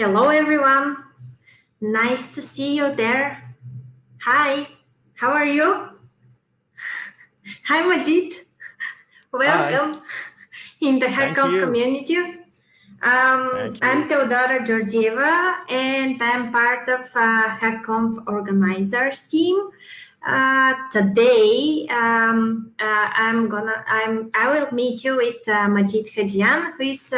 Hello, everyone. Nice to see you there. Hi, how are you? Hi, Majid. Welcome. Hi. In the HackConf community. I'm Teodora Georgieva, and I'm part of HackConf organizers team. Today, I will meet you with Majid Hajian, who is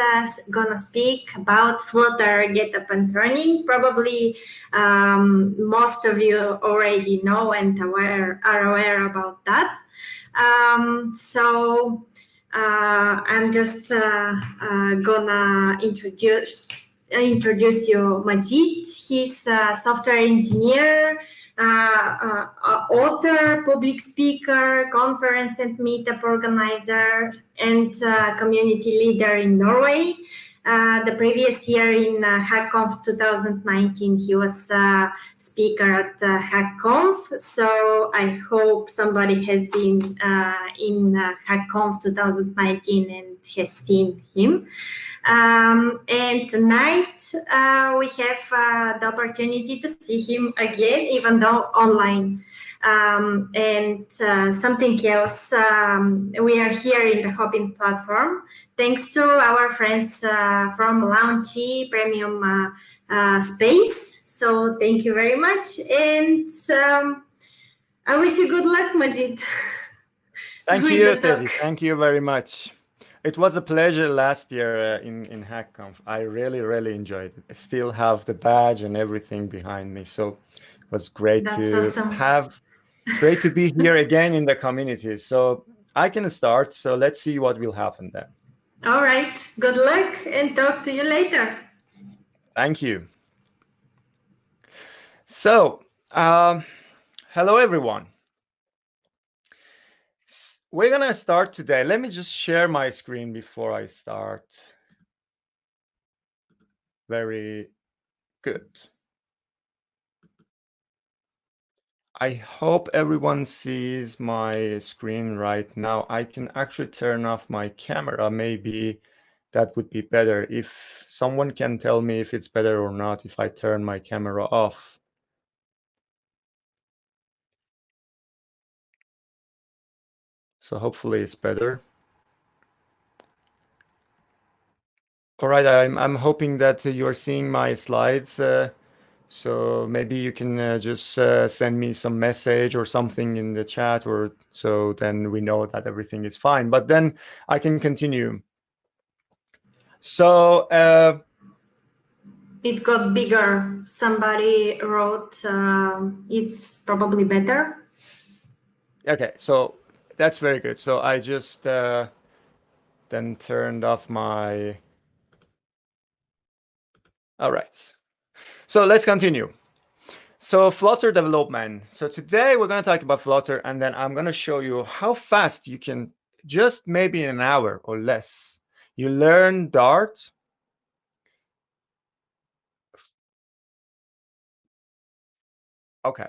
gonna speak about Flutter Get Up and Running. Probably most of you already know and are aware about that. I'm just gonna introduce you Majid. He's a software engineer, author, public speaker, conference and meetup organizer, and community leader in Norway. The previous year in HackConf 2019, he was speaker at HackConf. So I hope somebody has been in HackConf 2019 and has seen him. And tonight we have the opportunity to see him again, even though online. And something else, we are here in the Hopin platform, thanks to our friends from Launchee Premium Space. So thank you very much. And I wish you good luck, Majid. Thank you, Teddy. Thank you very much. It was a pleasure last year in HackConf. I really enjoyed it. I still have the badge and everything behind me. So it was great great to be here again in the community. So I can start. So let's see what will happen then. All right. Good luck and talk to you later. Thank you. So, hello, everyone. We're going to start today. Let me just share my screen before I start. Very good. I hope everyone sees my screen right now. I can actually turn off my camera. Maybe that would be better. If someone can tell me if it's better or not if I turn my camera off. So hopefully it's better. All right, I'm hoping that you're seeing my slides. So maybe you can just send me some message or something in the chat, or so then we know that everything is fine. But then I can continue. So it got bigger. Somebody wrote it's probably better. Okay, so that's very good. So I just then turned off my. All right. So let's continue. So Flutter development. So today we're going to talk about Flutter, and then I'm going to show you how fast you can, just maybe in an hour or less, you learn Dart. Okay.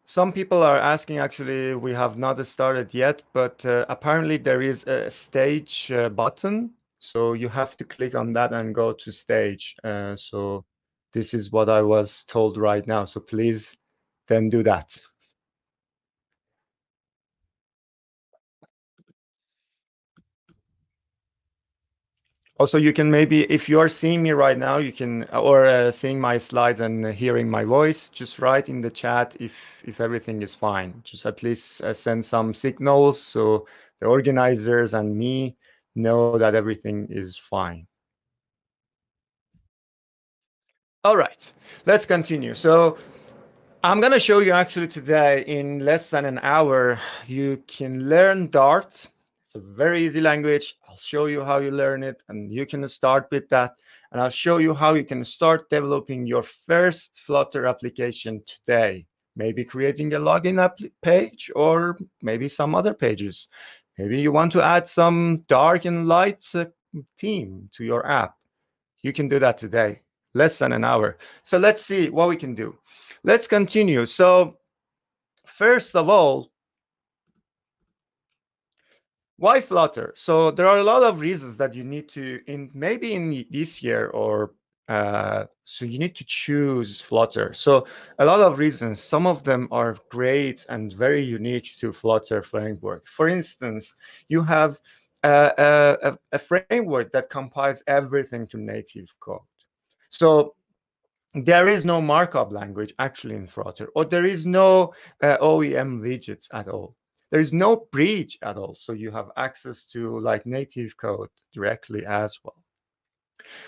Some people are asking, actually, we have not started yet, but apparently there is a stage button. So you have to click on that and go to stage. So this is what I was told right now. So please then do that. Also, you can maybe, if you are seeing me right now, you can, or seeing my slides and hearing my voice, just write in the chat if everything is fine. Just at least send some signals so the organizers and me know that everything is fine. All right, let's continue. So I'm going to show you actually today in less than an hour, you can learn Dart. It's a very easy language. I'll show you how you learn it, and you can start with that. And I'll show you how you can start developing your first Flutter application today. Maybe creating a login page, or maybe some other pages. Maybe you want to add some dark and light theme to your app. You can do that today, less than an hour. So let's see what we can do. Let's continue. So first of all, Why Flutter? So there are a lot of reasons that you need to, maybe in this year or so you need to choose Flutter. So a lot of reasons. Some of them are great and very unique to Flutter framework. For instance, you have a framework that compiles everything to native code. So there is no markup language actually in Flutter, or there is no OEM widgets at all. There is no bridge at all, so you have access to like native code directly as well.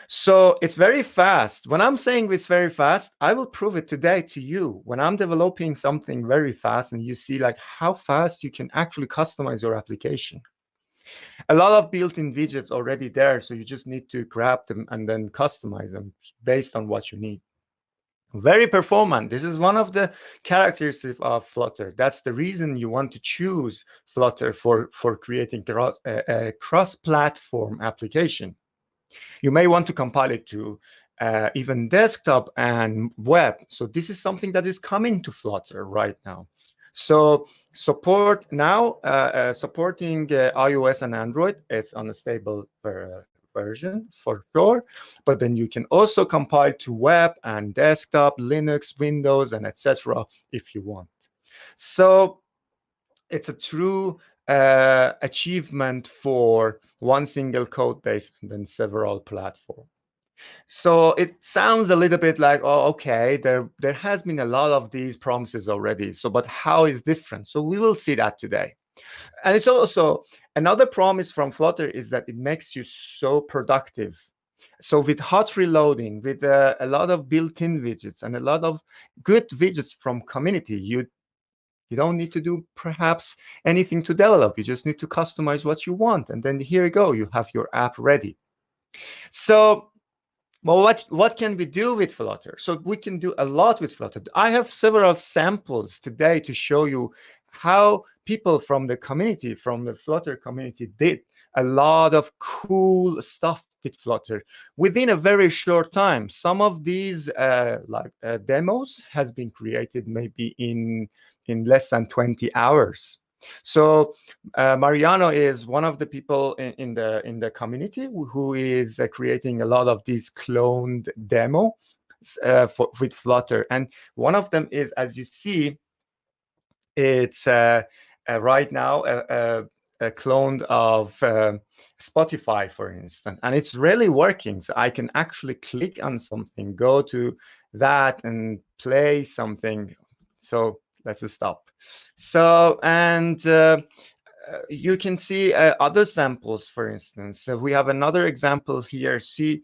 So it's very fast. When I'm saying it's very fast, I will prove it today to you. When I'm developing something very fast and you see like how fast you can actually customize your application. A lot of built-in widgets already there, so you just need to grab them and then customize them based on what you need. Very performant. This is one of the characteristics of Flutter. That's the reason you want to choose Flutter for creating a cross-platform application. You may want to compile it to even desktop and web. So this is something that is coming to Flutter right now. So support now, supporting iOS and Android, it's on a stable version for sure, but then you can also compile to web and desktop, Linux, Windows, and etc. if you want. So it's a true achievement for one single code base and then several platforms. So it sounds a little bit like, oh, okay, there has been a lot of these promises already. So, but how is different? So we will see that today. And it's also another promise from Flutter is that it makes you so productive. So with hot reloading, with a lot of built-in widgets and a lot of good widgets from community, you don't need to do perhaps anything to develop. You just need to customize what you want. And then here you go, you have your app ready. So well, what can we do with Flutter? So we can do a lot with Flutter. I have several samples today to show you how people from the community, from the Flutter community, did a lot of cool stuff with Flutter within a very short time. Some of these demos has been created maybe in less than 20 hours. So Mariano is one of the people in the community who is creating a lot of these cloned demo with Flutter, and one of them is, as you see, it's right now a clone of Spotify, for instance, and it's really working. So I can actually click on something, go to that, and play something. So let's just stop. So and you can see other samples, for instance. So we have another example here. See,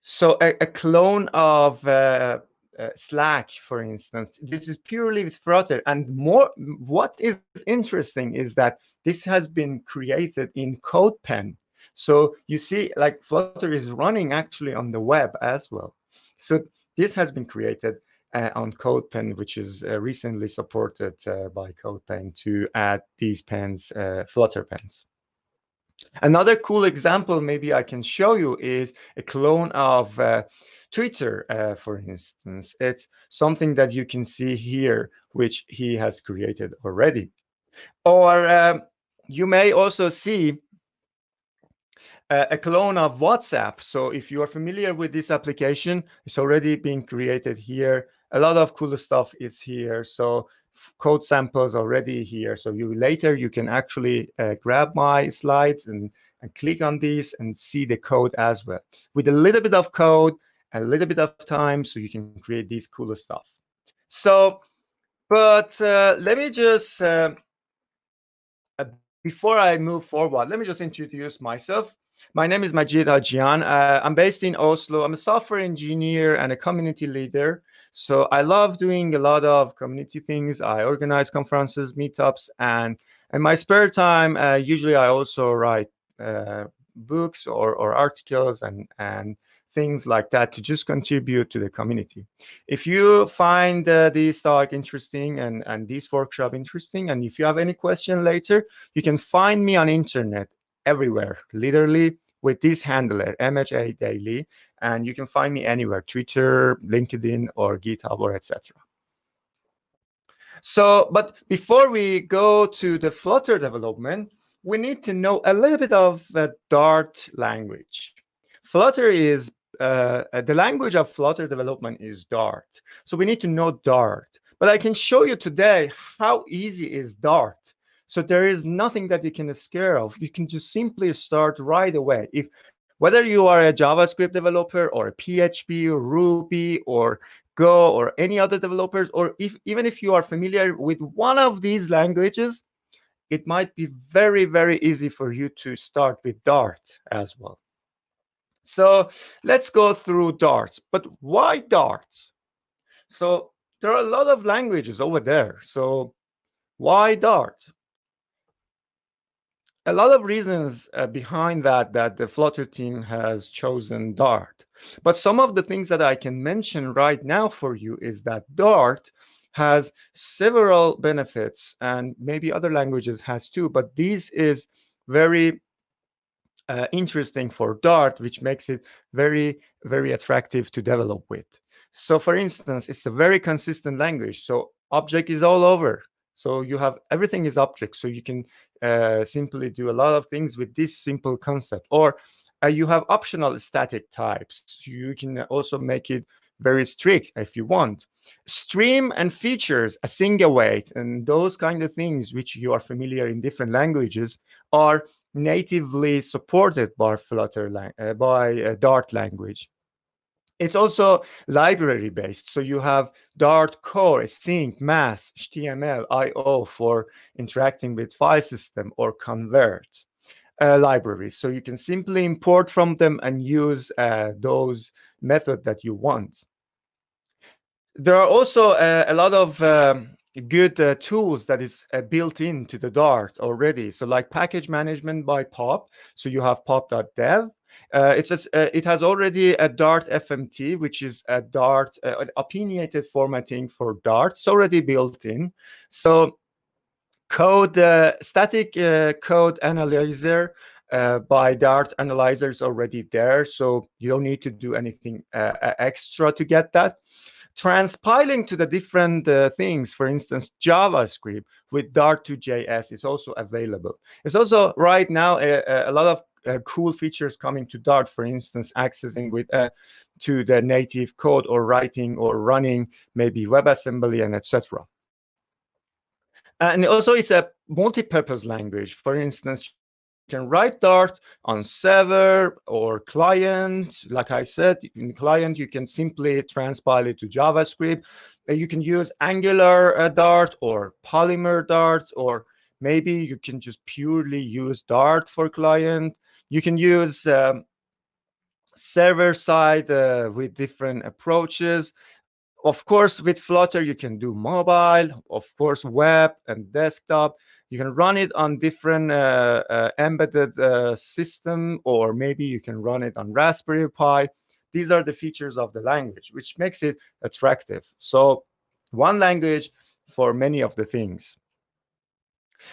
so a clone of Slack, for instance. This is purely with Flutter. And more, what is interesting is that this has been created in CodePen. So you see, like Flutter is running actually on the web as well. So this has been created on CodePen, which is recently supported by CodePen to add these pens, Flutter pens. Another cool example maybe I can show you is a clone of Twitter, for instance. It's something that you can see here, which he has created already. Or you may also see a clone of WhatsApp. So if you are familiar with this application, it's already been created here. A lot of cool stuff is here. So code samples already here. So you can actually grab my slides and click on these and see the code as well. With a little bit of code, a little bit of time, so you can create these cool stuff. So, but let me just, before I move forward, let me just introduce myself. My name is Majid Hajian. I'm based in Oslo. I'm a software engineer and a community leader. So I love doing a lot of community things. I organize conferences, meetups, and in my spare time, usually I also write books or articles and things like that to just contribute to the community. If you find this talk interesting and this workshop interesting, and if you have any question later, you can find me on internet everywhere, literally with this handler, MHA Daily, and you can find me anywhere, Twitter, LinkedIn, or GitHub, or etc. So, but before we go to the Flutter development, we need to know a little bit of Dart language. Flutter is the language of Flutter development is Dart. So we need to know Dart. But I can show you today how easy is Dart. So there is nothing that you can scare of. You can just simply start right away. If whether you are a JavaScript developer or a PHP or Ruby or Go or any other developers, or even if you are familiar with one of these languages, it might be very, very easy for you to start with Dart as well. So let's go through darts. But why darts? So there are a lot of languages over there. So why Dart? A lot of reasons behind that the Flutter team has chosen Dart. But some of the things that I can mention right now for you is that Dart has several benefits, and maybe other languages has too, but this is very interesting for Dart, which makes it very, very attractive to develop with. So for instance, it's a very consistent language. So object is all over. So you have everything is object. So you can simply do a lot of things with this simple concept. Or you have optional static types. You can also make it very strict if you want. Stream and features, async await, and those kind of things which you are familiar in different languages are natively supported by Dart language. It's also library based. So you have Dart core, sync, mass, HTML, IO for interacting with file system or convert libraries. So you can simply import from them and use those methods that you want. There are also a lot of good tools that is built into the Dart already. So like package management by pop. So you have pop.dev. It has already a Dart FMT, which is a Dart opinionated formatting for Dart. It's already built in. So static code analyzer by Dart analyzer is already there. So you don't need to do anything extra to get that. Transpiling to the different things, for instance, JavaScript with Dart2JS is also available. It's also right now a lot of cool features coming to Dart, for instance, accessing with to the native code or writing or running maybe WebAssembly and etc. And also it's a multi-purpose language. For instance, you can write Dart on server or client. Like I said, in client, you can simply transpile it to JavaScript. You can use Angular Dart or Polymer Dart, or maybe you can just purely use Dart for client. You can use server side with different approaches. Of course, with Flutter, you can do mobile, of course, web and desktop. You can run it on different embedded system, or maybe you can run it on Raspberry Pi. These are the features of the language, which makes it attractive. So one language for many of the things.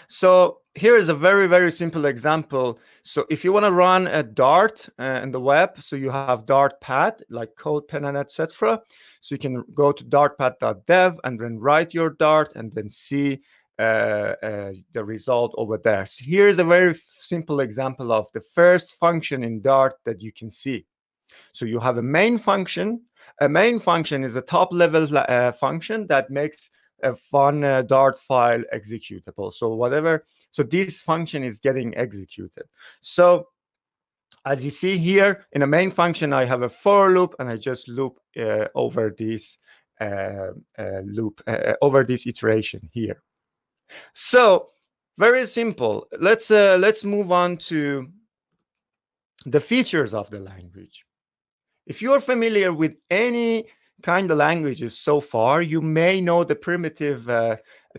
So here is a very, very simple example. So if you want to run a Dart in the web, so you have Dartpad, like CodePen and etc. So you can go to dartpad.dev and then write your Dart and then see the result over there. So here's a very simple example of the first function in Dart that you can see. So you have a main function. A main function is a top level function that makes a fun Dart file executable. So this function is getting executed. So as you see here in a main function, I have a for loop, and I just loop over this over this iteration here. So very simple. Let's move on to the features of the language. If you're familiar with any kind of languages so far, you may know the primitive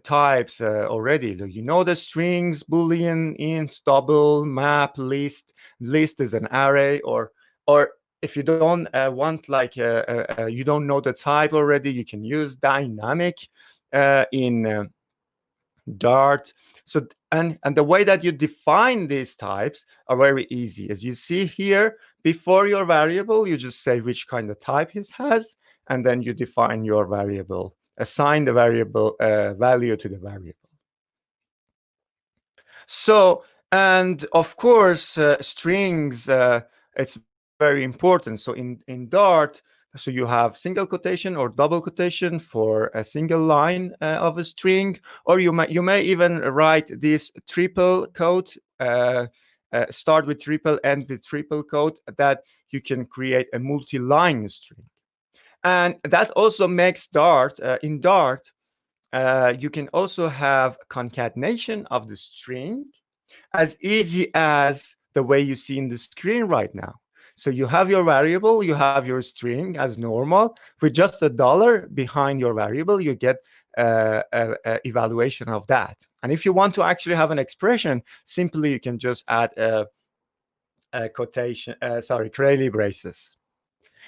types already. You know the strings, Boolean, int, double, map, list. List is an array, or if you don't want you don't know the type already, you can use dynamic in Dart. So and the way that you define these types are very easy. As you see here, before your variable, you just say which kind of type it has, and then you define your variable, assign the variable value to the variable. So And of course, strings, it's very important. So in Dart, so you have single quotation or double quotation for a single line of a string, or you may even write this triple quote, start with triple, end with triple quote, that you can create a multi-line string. And that also makes Dart, in Dart, you can also have concatenation of the string as easy as the way you see in the screen right now. So you have your variable, you have your string as normal. With just $1 behind your variable, you get a evaluation of that. And if you want to actually have an expression, simply you can just add a quotation, curly braces.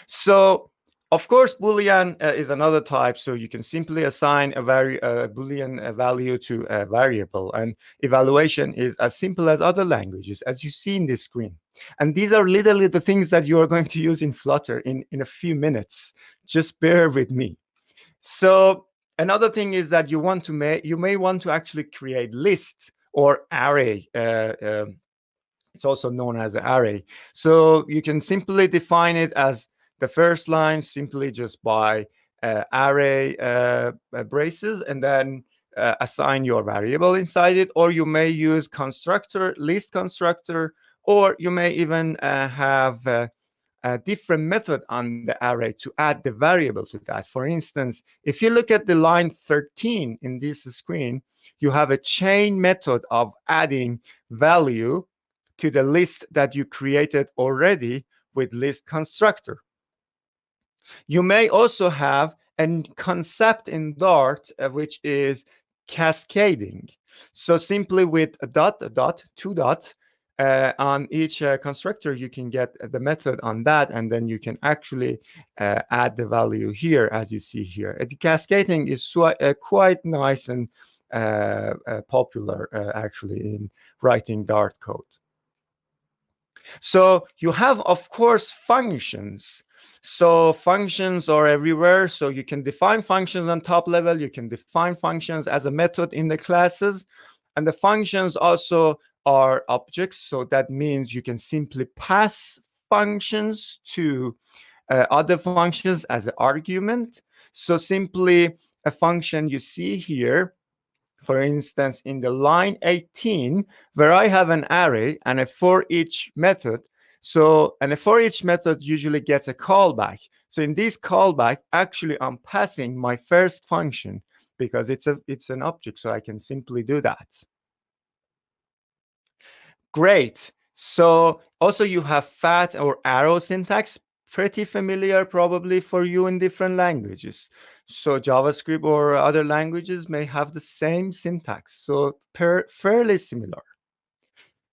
So of course, Boolean is another type. So you can simply assign a Boolean value to a variable, and evaluation is as simple as other languages, as you see in this screen. And these are literally the things that you are going to use in Flutter in a few minutes. Just bear with me. So another thing is that you may want to actually create lists or array. It's also known as an array. So you can simply define it as the first line simply just by array braces, and then assign your variable inside it. Or you may use constructor, list constructor, or you may even have a different method on the array to add the variable to that. For instance, if you look at the line 13 in this screen, you have a chain method of adding value to the list that you created already with list constructor. You may also have a concept in Dart, which is cascading. So simply with a dot, two dots, on each constructor, you can get the method on that, and then you can actually add the value here, as you see here. The cascading is quite nice and popular, actually, in writing Dart code. So you have, of course, functions. So functions are everywhere. So you can define functions on top level. You can define functions as a method in the classes. And the functions also are objects. So that means you can simply pass functions to other functions as an argument. So simply a function you see here, for instance, in the line 18, where I have an array and a for each method. And a for each method usually gets a callback. So in this callback, actually, I'm passing my first function because it's an object. So I can simply do that. Great. So also you have fat or arrow syntax, pretty familiar probably for you in different languages. So JavaScript or other languages may have the same syntax, so fairly similar.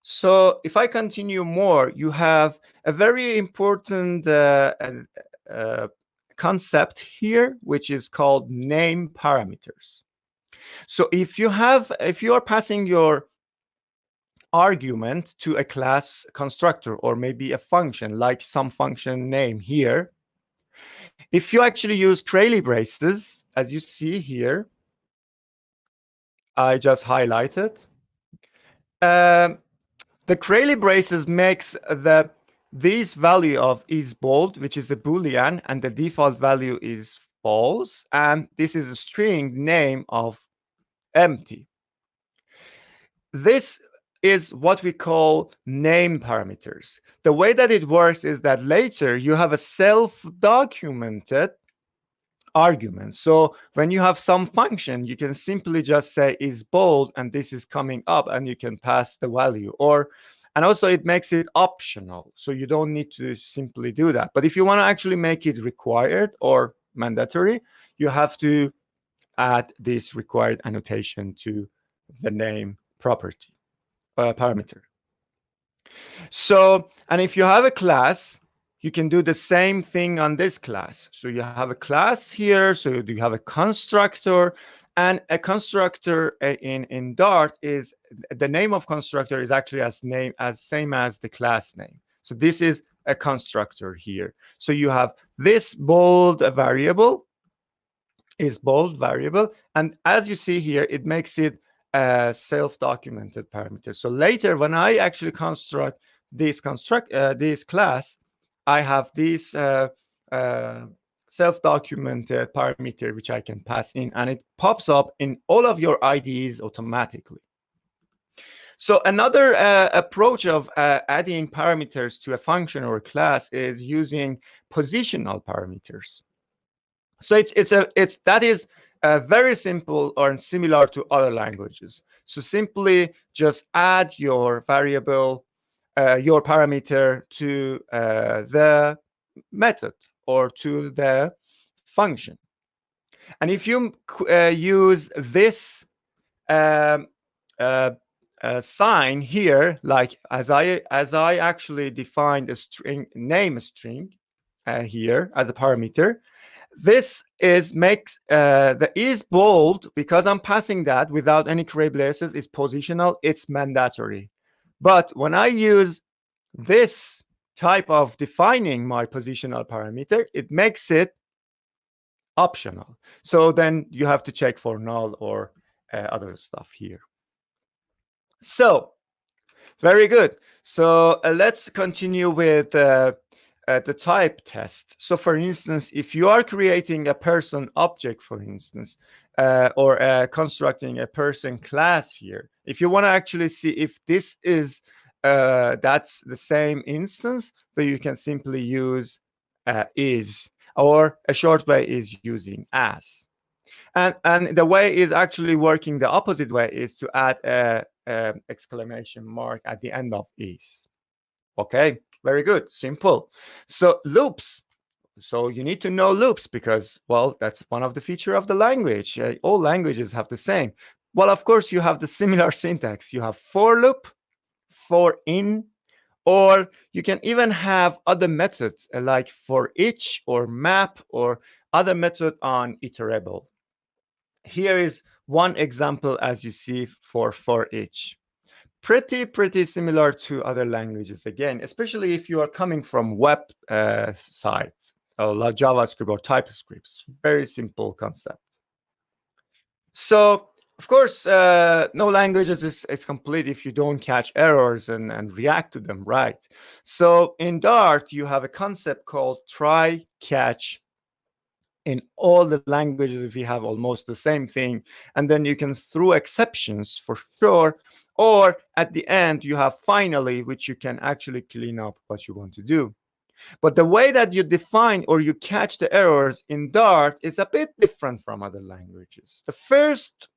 So if I continue more, you have a very important concept here, which is called name parameters. So if you are passing your argument to a class constructor or maybe a function, like some function name here, if you actually use curly braces, as you see here, I just highlighted, the curly braces makes this value of is bold, which is a Boolean, and the default value is false, and this is a string name of empty. This is what we call name parameters. The way that it works is that later you have a self-documented argument. So when you have some function, you can simply just say is bold, and this is coming up, and you can pass the value. And also it makes it optional, so you don't need to simply do that. But if you want to actually make it required or mandatory, you have to add this required annotation to the name property parameter. So, and if you have a class, you can do the same thing on this class. So you have a class here, so you have a constructor, and a constructor in Dart is the name of constructor is actually as same as the class name. So this is a constructor here. So you have this bold variable is bold variable, and as you see here, it makes it self-documented parameters. So later, when I actually construct this class, I have this self-documented parameter which I can pass in, and it pops up in all of your IDEs automatically. So another approach of adding parameters to a function or a class is using positional parameters. So that is very simple or similar to other languages. So simply just add your variable, your parameter to the method or to the function. And if you use this sign here, like as I actually defined a string, name string here as a parameter, this makes the is bold because I'm passing that without any curly braces is positional. It's mandatory. But when I use this type of defining my positional parameter, it makes it optional. So then you have to check for null or other stuff here. So very good. So let's continue with the type test. So for instance, if you are creating a person object, for instance, or constructing a person class here, if you want to actually see if this is that's the same instance, so you can simply use is, or a short way is using as. And the way is actually working the opposite way is to add a exclamation mark at the end of is. Okay, very good, simple. So loops. So you need to know loops because, well, that's one of the features of the language. All languages have the same. Well, of course, you have the similar syntax. You have for loop, for in, or you can even have other methods like for each or map or other method on iterable. Here is one example, as you see, for each. Pretty similar to other languages, again, especially if you are coming from web sites, like JavaScript or TypeScript. Very simple concept. So, of course, no languages is complete if you don't catch errors and react to them, right? So in Dart, you have a concept called try, catch. In all the languages, we have almost the same thing. And then you can throw exceptions for sure. Or at the end, you have finally, which you can actually clean up what you want to do. But the way that you define or you catch the errors in Dart is a bit different from other languages. The first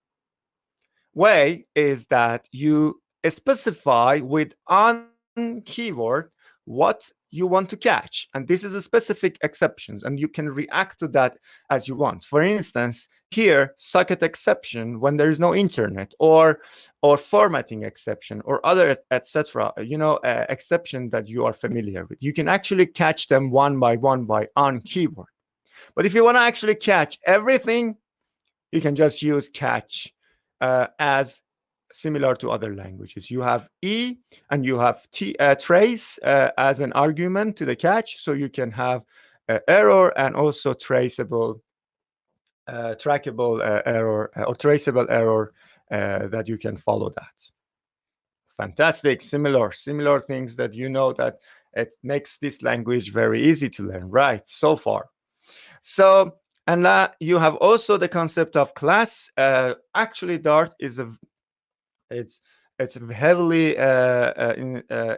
way is that you specify with on keyword what you want to catch, and this is a specific exceptions, and you can react to that as you want. For instance, here socket exception when there is no internet, or formatting exception, or other etc. Exception that you are familiar with. You can actually catch them one by on keyword. But if you want to actually catch everything, you can just use catch as similar to other languages. You have E and you have trace as an argument to the catch, so you can have error and also traceable, trackable error or traceable error that you can follow that. Fantastic, similar things that that it makes this language very easy to learn, right? So far. So, and you have also the concept of class. Actually, Dart is it's heavily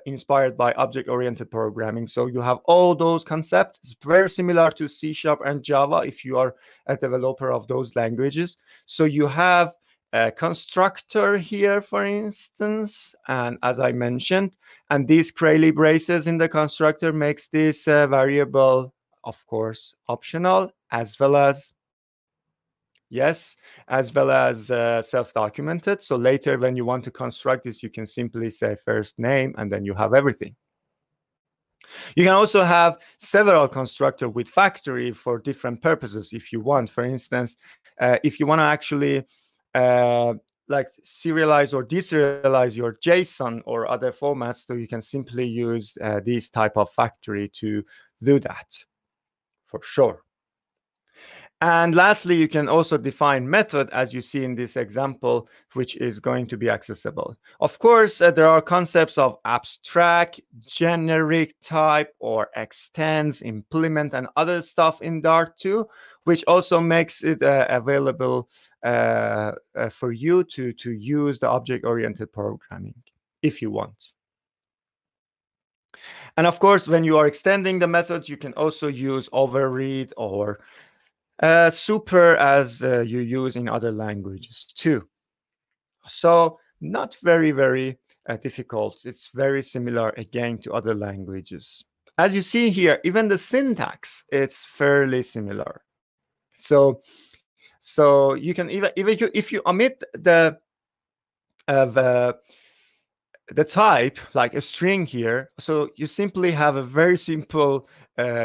inspired by object-oriented programming. So you have all those concepts. It's very similar to C# and Java if you are a developer of those languages. So you have a constructor here, for instance, and as I mentioned, and these curly braces in the constructor makes this variable, of course, optional, as well as self-documented. So later when you want to construct this, you can simply say first name and then you have everything. You can also have several constructors with factory for different purposes if you want. For instance, if you want to actually like serialize or deserialize your JSON or other formats, so you can simply use this type of factory to do that for sure. And lastly, you can also define method, as you see in this example, which is going to be accessible. Of course, there are concepts of abstract, generic type, or extends, implement, and other stuff in Dart too, which also makes it available for you to use the object-oriented programming if you want. And of course, when you are extending the methods, you can also use override or super as you use in other languages too. So not very difficult. It's very similar again to other languages. As you see here, even the syntax, it's fairly similar. So you can even if you omit the type, like a string here, so you simply have a very simple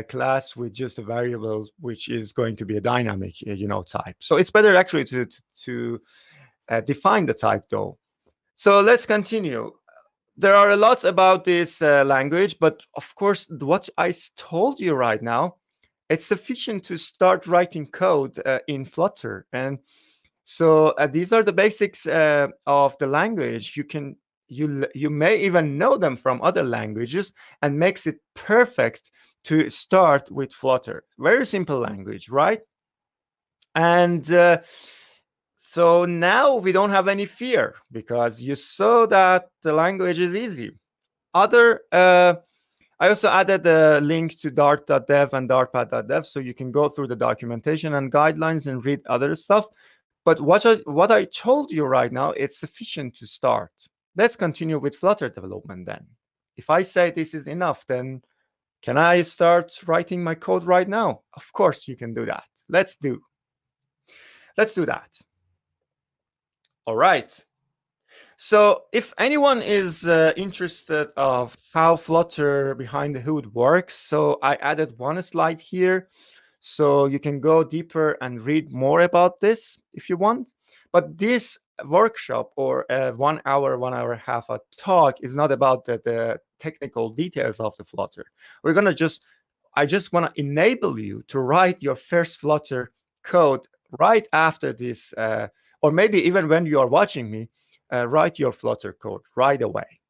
class with just a variable which is going to be a dynamic type. So it's better actually to define the type though. So let's continue. There are a lot about this language, but of course what I told you right now, it's sufficient to start writing code in Flutter. And so these are the basics of the language. You may even know them from other languages, and makes it perfect to start with Flutter. Very simple language, right? And so now we don't have any fear because you saw that the language is easy. I also added a link to dart.dev and dartpad.dev, so you can go through the documentation and guidelines and read other stuff. But what I told you right now, it's sufficient to start. Let's continue with Flutter development then. If I say this is enough, then can I start writing my code right now? Of course you can do that. Let's do that. All right. So if anyone is interested of how Flutter behind the hood works, so I added one slide here. So you can go deeper and read more about this if you want. But this workshop or a 1 hour, 1 hour and a half a talk is not about the technical details of the Flutter. I just want to enable you to write your first Flutter code right after this, or maybe even when you are watching me, write your Flutter code right away.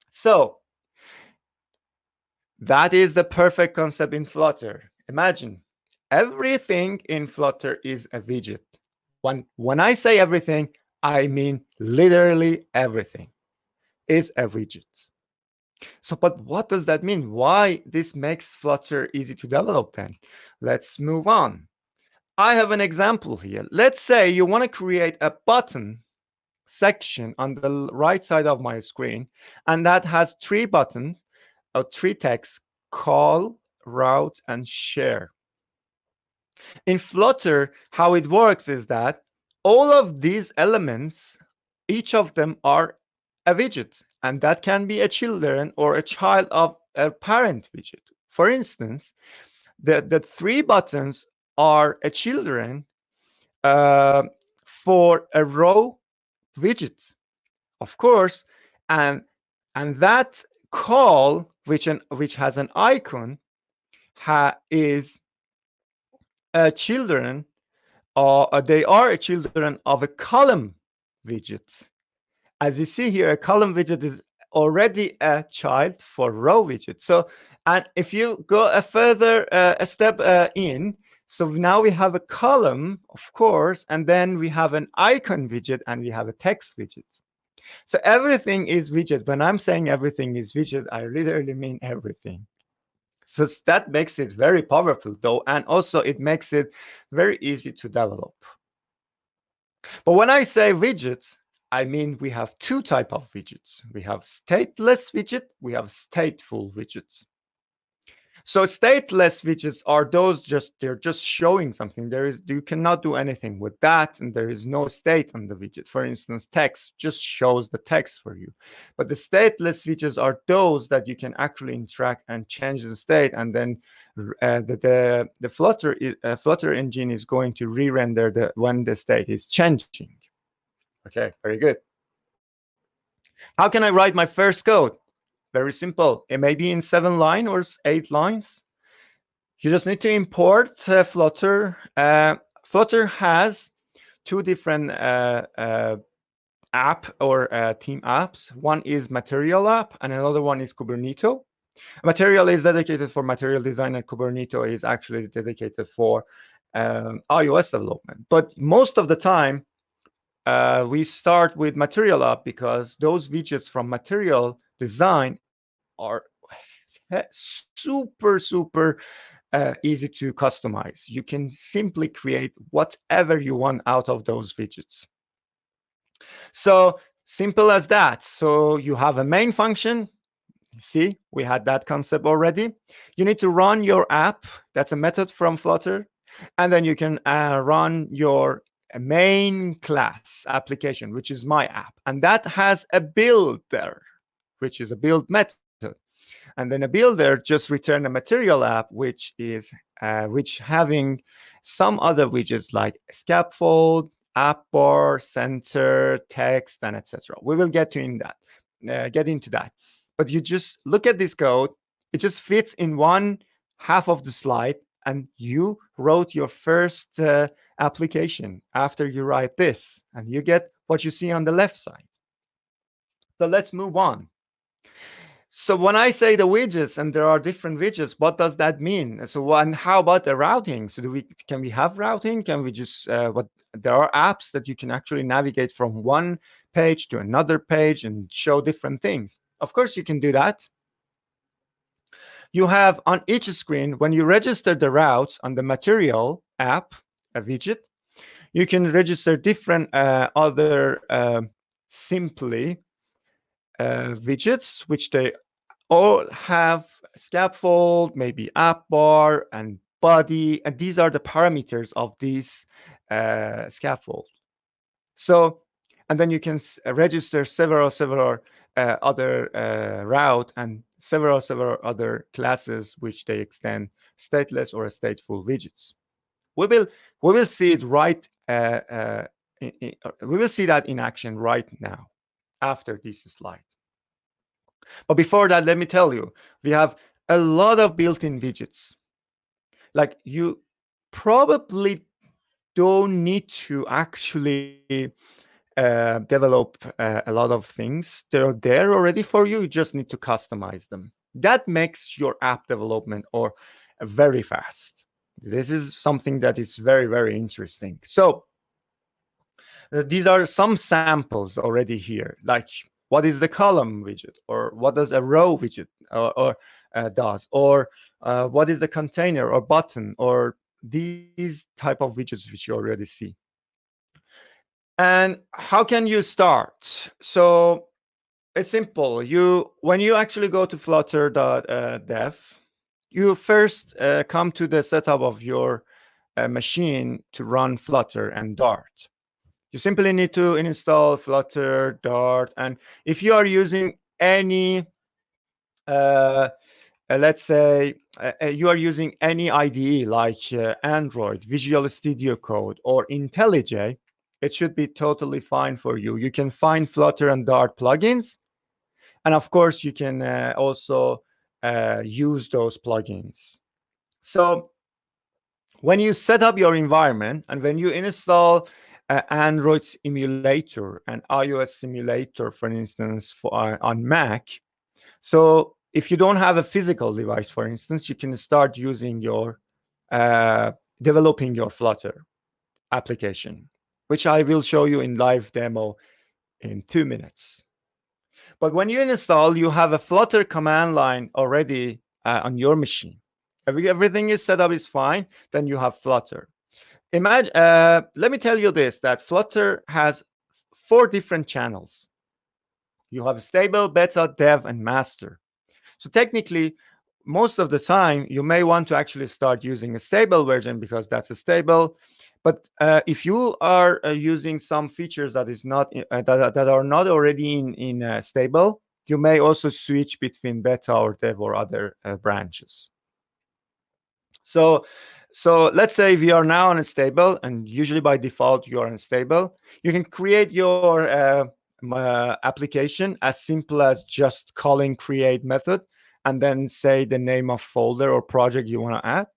So that is the perfect concept in Flutter. Imagine everything in Flutter is a widget. When I say everything, I mean literally everything is a widget. So, but what does that mean? Why this makes Flutter easy to develop then? Let's move on. I have an example here. Let's say you want to create a button section on the right side of my screen, and that has 3 buttons or 3 texts: call, route, and share. In Flutter, how it works is that all of these elements, each of them are a widget, and that can be a children or a child of a parent widget. For instance, the 3 buttons are a children for a row widget, of course, and that call, which has an icon, is a children, or they are a children of a column widget. As you see here, a column widget is already a child for row widget. So, and if you go a step in, so now we have a column, of course, and then we have an icon widget and we have a text widget. So everything is widget. When I'm saying everything is widget, I literally mean everything. So that makes it very powerful though, and also it makes it very easy to develop. But when I say widget, I mean we have 2 types of widgets. We have stateless widget, we have stateful widgets. So stateless widgets are those they're just showing something. You cannot do anything with that, and there is no state on the widget. For instance, text just shows the text for you. But the stateless widgets are those that you can actually interact and change the state, and then the Flutter engine is going to re-render when the state is changing. Okay, very good. How can I write my first code? Very simple. It may be in 7 lines or 8 lines. You just need to import Flutter. Flutter has two different app or team apps. One is Material app and another one is Kubernetes. Material is dedicated for material design and Kubernetes is actually dedicated for iOS development. But most of the time, we start with Material app because those widgets from material design are super easy to customize. You can simply create whatever you want out of those widgets. So simple as that. So you have a main function. See, we had that concept already. You need to run your app. That's a method from Flutter. And then you can run your main class application, which is my app. And that has a builder, which is a build method. And then a builder just return a material app, which is which having some other widgets like scaffold, app bar, center, text, and etc. We will get into that. But you just look at this code. It just fits in one half of the slide, and you wrote your first application after you write this, and you get what you see on the left side. So let's move on. So when I say the widgets and there are different widgets, what does that mean? So how about the routing? So can we have routing? Can we just there are apps that you can actually navigate from one page to another page and show different things. Of course, you can do that. You have on each screen, when you register the routes on the material app, a widget, you can register different other simply widgets, which they all have scaffold, maybe app bar and body, and these are the parameters of these scaffold. So, and then you can register several other route and several other classes which they extend stateless or stateful widgets. We will see it right. We will see that in action right now after this slide. But before that, let me tell you, we have a lot of built-in widgets. Like you probably don't need to actually develop a lot of things. They're there already for you. You just need to customize them. That makes your app development very fast. This is something that is very interesting. So these are some samples already here. Like what is the column widget, or what does a row widget does, or what is the container or button, or these type of widgets which you already see. And how can you start? So it's simple. When you actually go to flutter.dev, you first come to the setup of your machine to run Flutter and Dart. You simply need to install Flutter, Dart, and if you are using any, let's say you are using any IDE like Android, Visual Studio Code, or IntelliJ, it should be totally fine for you. You can find Flutter and Dart plugins, and of course, you can also use those plugins. So when you set up your environment and when you install Android emulator and iOS simulator, for instance, on Mac. So if you don't have a physical device, for instance, you can start using your developing your Flutter application, which I will show you in live demo in 2 minutes. But when you install, you have a Flutter command line already on your machine. Everything is set up is fine. Then you have Flutter. Imagine, let me tell you this, that Flutter has 4 different channels. You have stable, beta, dev, and master. So technically, most of the time, you may want to actually start using a stable version because that's a stable. But if you are using some features that is not that are not already in stable, you may also switch between beta or dev or other branches. So let's say we are now on a stable, and usually by default you are on stable. You can create your application as simple as just calling create method and then say the name of folder or project you want to add.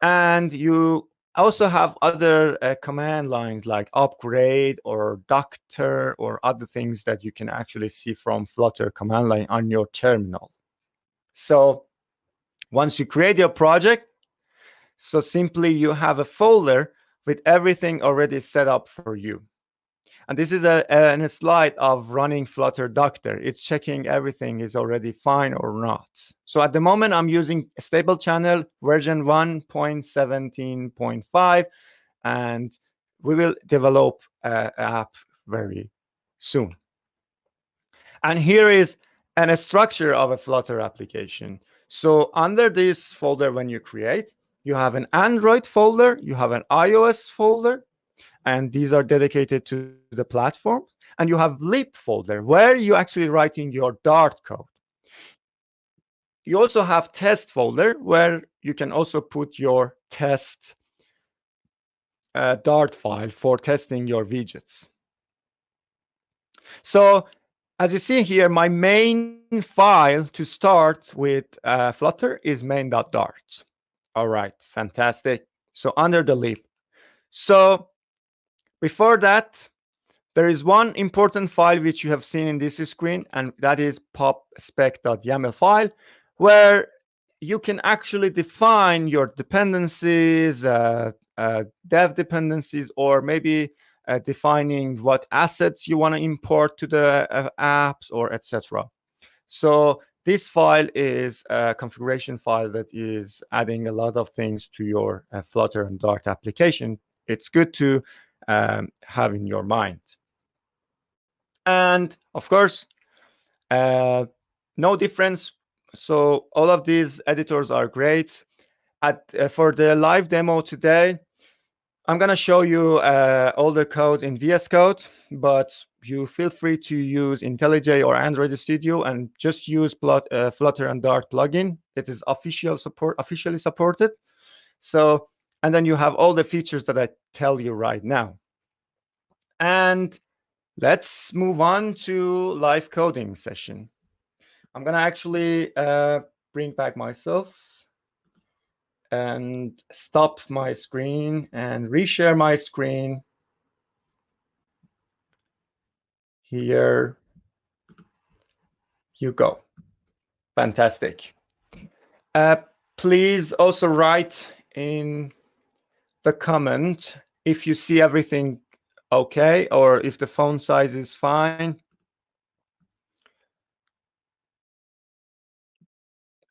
And you also have other command lines like upgrade or doctor or other things that you can actually see from Flutter command line on your terminal. So once you create your project, so simply you have a folder with everything already set up for you. And this is a slide of running Flutter Doctor. It's checking everything is already fine or not. So at the moment, I'm using a stable channel version 1.17.5, and we will develop an app very soon. And here is a structure of a Flutter application. So under this folder, when you create, you have an Android folder, you have an iOS folder, and these are dedicated to the platform. And you have lib folder where you actually writing your Dart code. You also have test folder where you can also put your test Dart file for testing your widgets. So as you see here, my main file to start with Flutter is main.dart. All right, fantastic. So under the lib. So before that, there is one important file which you have seen in this screen, and that is popspec.yaml file, where you can actually define your dependencies, dev dependencies, or maybe defining what assets you want to import to the apps, or etc. So this file is a configuration file that is adding a lot of things to your Flutter and Dart application. It's good to have in your mind. And of course, no difference. So all of these editors are great. For the live demo today, I'm going to show you all the codes in VS Code, but you feel free to use IntelliJ or Android Studio and just use Flutter and Dart plugin. It is officially supported. So, and then you have all the features that I tell you right now. And let's move on to live coding session. I'm going to actually bring back myself and stop my screen and reshare my screen. Here you go. Fantastic. Please also write in the comment if you see everything okay, or if the font size is fine.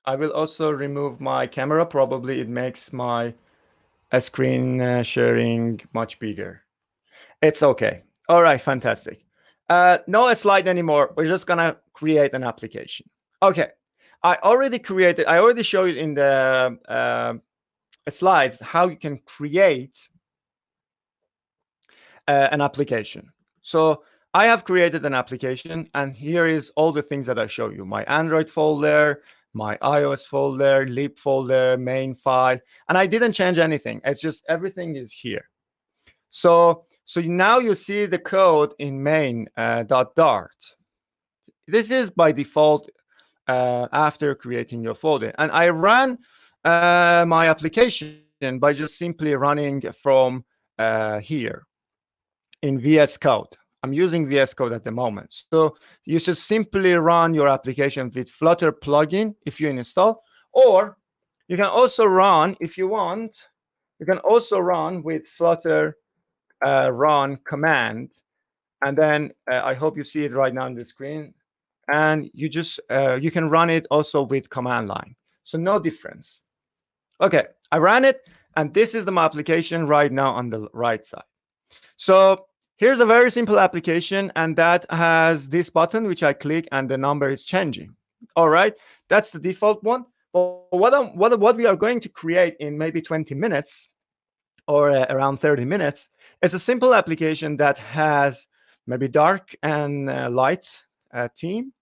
I will also remove my camera. Probably it makes my screen sharing much bigger. It's okay. All right, fantastic. No slide anymore. We're just gonna create an application. Okay, I already showed you in the slides how you can create an application. So I have created an application, and here is all the things that I show you. My Android folder, my iOS folder, lib folder, main file, and I didn't change anything. It's just everything is here. So now you see the code in main.dart. This is by default after creating your folder. And I ran my application by just simply running from here in VS Code. I'm using VS Code at the moment. So you should simply run your application with Flutter plugin if you install, or you can also run, if you want, you can also run with Flutter run command. And then I hope you see it right now on the screen. And you just, you can run it also with command line. So no difference. Okay, I ran it, and this is my application right now on the right side. So here's a very simple application, and that has this button, which I click, and the number is changing. All right, that's the default one. But what we are going to create in maybe 20 minutes or around 30 minutes is a simple application that has maybe dark and light theme,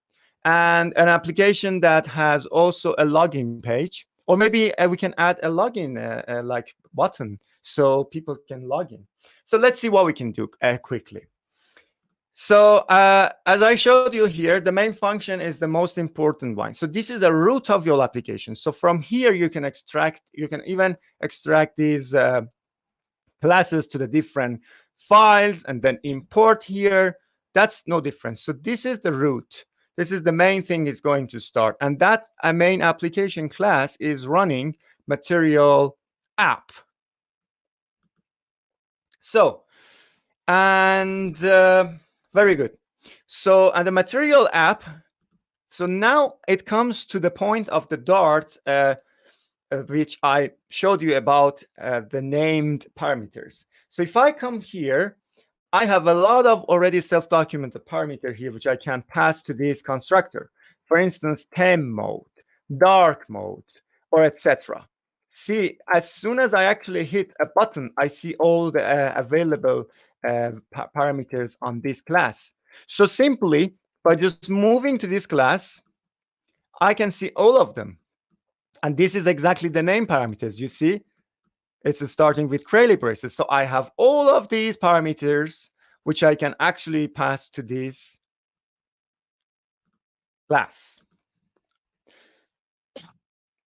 and an application that has also a login page, or maybe we can add a login like button so people can log in. So let's see what we can do quickly. So as I showed you here, the main function is the most important one. So this is the root of your application. So from here, you can even extract these classes to the different files and then import here. That's no difference. So this is the root. This is the main thing is going to start. And that main application class is running material app. So, and very good. So, and the material app, so now it comes to the point of the Dart, which I showed you about the named parameters. So if I come here, I have a lot of already self-documented parameter here, which I can pass to this constructor. For instance, temp mode, dark mode, or etc. See, as soon as I actually hit a button, I see all the available parameters on this class. So simply by just moving to this class, I can see all of them. And this is exactly the name parameters. You see, it's starting with curly braces. So I have all of these parameters, which I can actually pass to this class.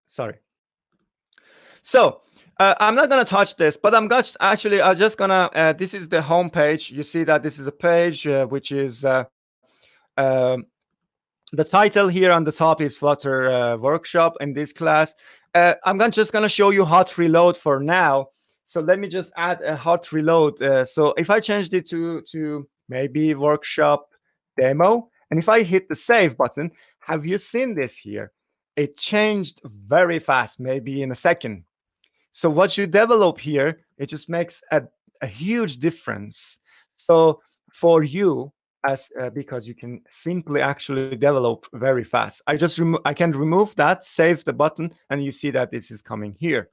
Sorry. So I'm not going to touch this, but I'm just going to, this is the home page. You see that this is a page which is the title here on the top is Flutter workshop in this class. I'm just going to show you hot reload for now. So let me just add a hot reload. So if I changed it to maybe workshop demo, and if I hit the save button, have you seen this here? It changed very fast, maybe in a second. So what you develop here, it just makes a huge difference. So for you, as because you can simply actually develop very fast. I can remove that, save the button, and you see that this is coming here.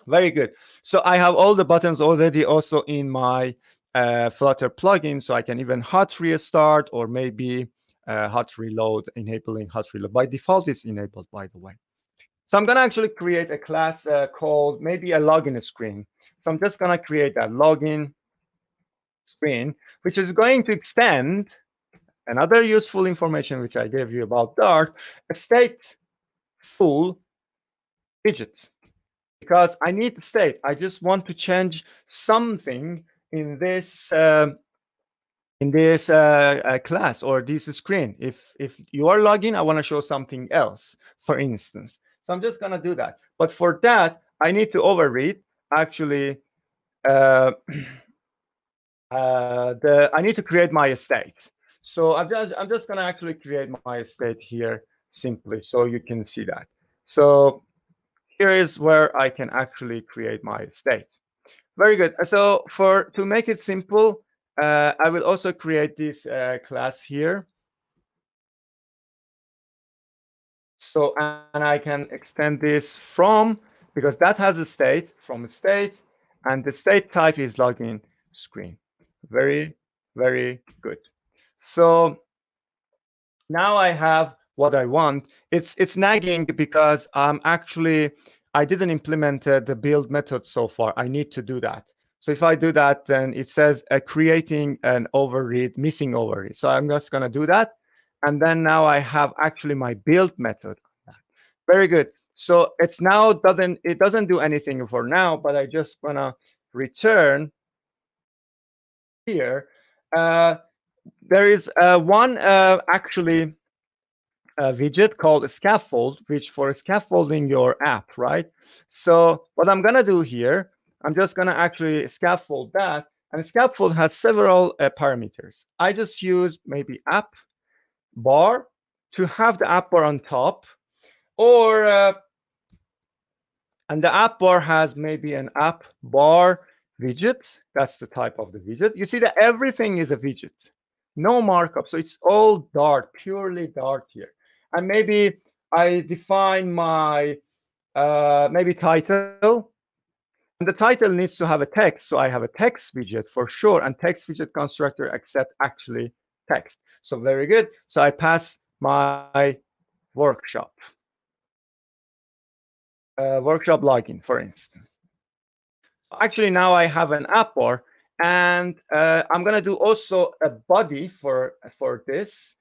Very good. So I have all the buttons already also in my Flutter plugin, so I can even hot restart or maybe hot reload, enabling hot reload. By default, it's enabled, by the way. So I'm going to actually create a class called maybe a login screen. So I'm just going to create a login screen, which is going to extend another useful information which I gave you about Dart, a stateful widget. Because I need the state. I just want to change something in this class or this screen. If you are logging, I want to show something else, for instance. So I'm just going to do that. But for that, I need to overread actually I need to create my state. So I'm just going to actually create my state here simply so you can see that. So here is where I can actually create my state. Very good. So to make it simple, I will also create this class here. So and I can extend this from, because that has a state, from a state, and the state type is login screen. Very, very good. So now I have what I want. It's nagging because I didn't implement the build method so far. I need to do that. So if I do that, then it says creating an overread, missing overread. So I'm just going to do that. And then now I have actually my build method. Very good. So it doesn't do anything for now, but I just want to return here. There is one actually a widget called a Scaffold, which for scaffolding your app, right? So what I'm going to do here, I'm just going to actually scaffold that. And Scaffold has several parameters. I just use maybe app bar to have the app bar on top, or and the app bar has maybe an app bar widget. That's the type of the widget. You see that everything is a widget, no markup. So it's all Dart, purely Dart here. And maybe I define my maybe title. And the title needs to have a text. So I have a text widget for sure. And text widget constructor accept actually text. So very good. So I pass my workshop. Workshop login, for instance. Actually, now I have an app bar. And I'm going to do also a body for this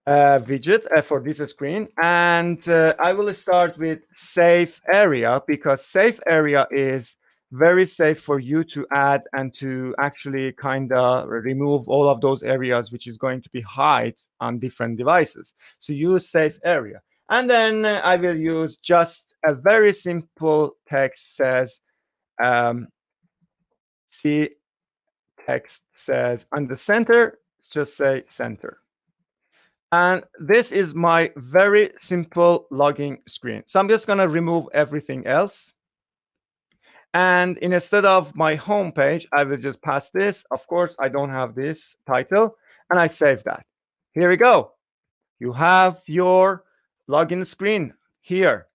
widget for this screen. And I will start with safe area, because safe area is very safe for you to add and to actually kind of remove all of those areas which is going to be hide on different devices. So use safe area. And then I will use just a very simple text says, see, text says on the center, just say center. And this is my very simple login screen. So I'm just going to remove everything else. And instead of my home page, I will just pass this. Of course, I don't have this title, and I save that. Here we go. You have your login screen here.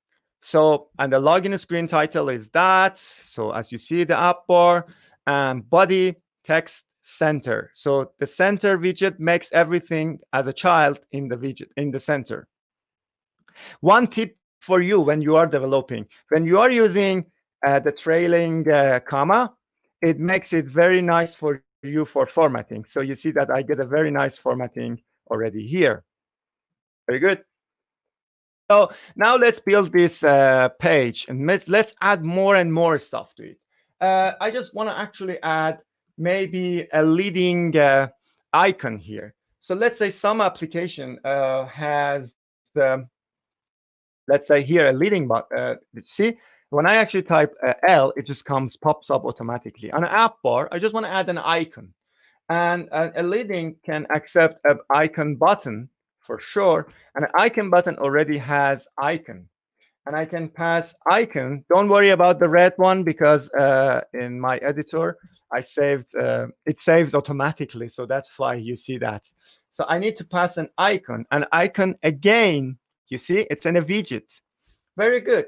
So, and the login screen title is that. So as you see, the app bar and body text center. So the center widget makes everything as a child in the widget, in the center. One tip for you when you are developing, when you are using the trailing comma, it makes it very nice for you for formatting. So you see that I get a very nice formatting already here. Very good. So now let's build this page, and let's add more and more stuff to it. I just want to actually add maybe a leading icon here. So let's say some application has the, let's say here, a leading button. See, when I actually type L, it just pops up automatically. On an app bar, I just want to add an icon. And a leading can accept an icon button for sure. And an icon button already has icon. And I can pass icon. Don't worry about the red one, because in my editor, I saved, it saves automatically. So that's why you see that. So I need to pass an icon. An icon again, you see, it's in a widget. Very good.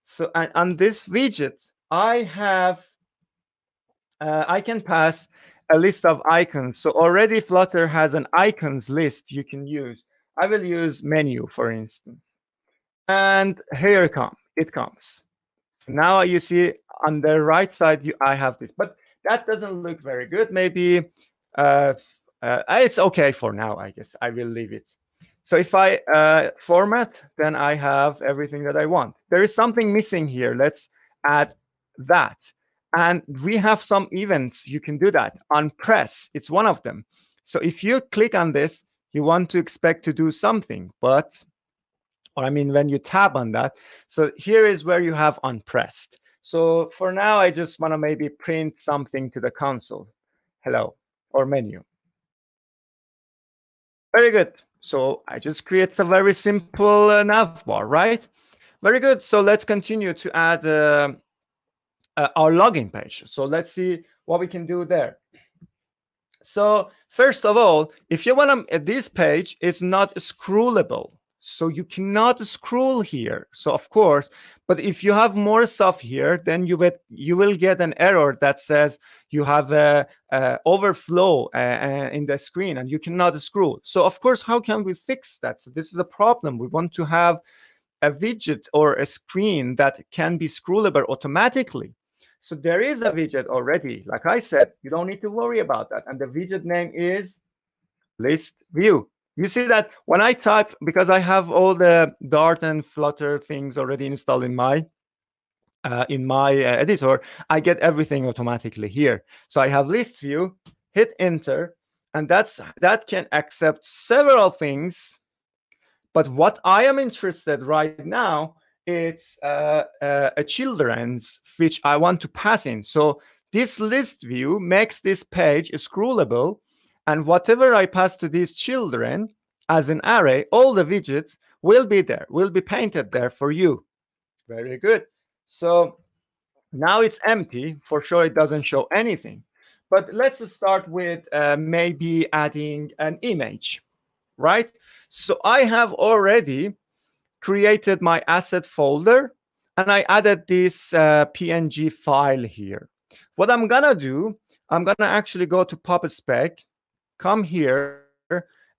So on this widget, I have, I can pass a list of icons. So already Flutter has an icons list you can use. I will use menu, for instance. And here it comes. So now you see on the right side, I have this, but that doesn't look very good. Maybe it's okay for now, I guess. I will leave it. So if I format, then I have everything that I want. There is something missing here. Let's add that. And we have some events. You can do that. Unpress, it's one of them. So if you click on this, you want to expect to do something, but, or I mean, when you tab on that, so here is where you have unpressed. So for now, I just want to maybe print something to the console. Hello, or menu. Very good. So I just create a very simple nav bar, right? Very good. So let's continue to add our login page. So let's see what we can do there. So first of all, if you want to, this page is not scrollable. So you cannot scroll here. So of course, but if you have more stuff here, then you will get an error that says you have a overflow in the screen and you cannot scroll. So of course, how can we fix that? So this is a problem. We want to have a widget or a screen that can be scrollable automatically. So there is a widget already. Like I said, you don't need to worry about that. And the widget name is list view. You see that when I type, because I have all the Dart and Flutter things already installed in my editor, I get everything automatically here. So I have list view, hit enter, and that can accept several things. But what I am interested right now, it's a children's, which I want to pass in. So this list view makes this page scrollable, and whatever I pass to these children as an array, all the widgets will be there, will be painted there for you. Very good. So now it's empty. For sure, it doesn't show anything. But let's start with maybe adding an image, right? So I have already created my asset folder, and I added this PNG file here. What I'm gonna do, I'm gonna actually go to Spec, come here,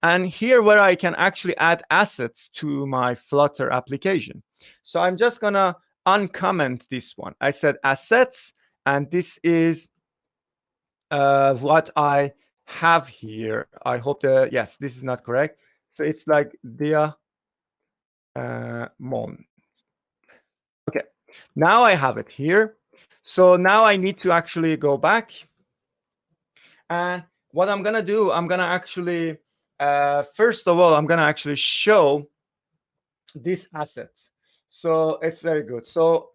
and here where I can actually add assets to my Flutter application. So I'm just gonna uncomment this one. I said assets, and this is what I have here. I hope yes, this is not correct. So it's like diamond. Okay, now I have it here. So now I need to actually go back. And what I'm gonna do, I'm gonna actually, first of all, I'm gonna actually show this asset. So it's very good. So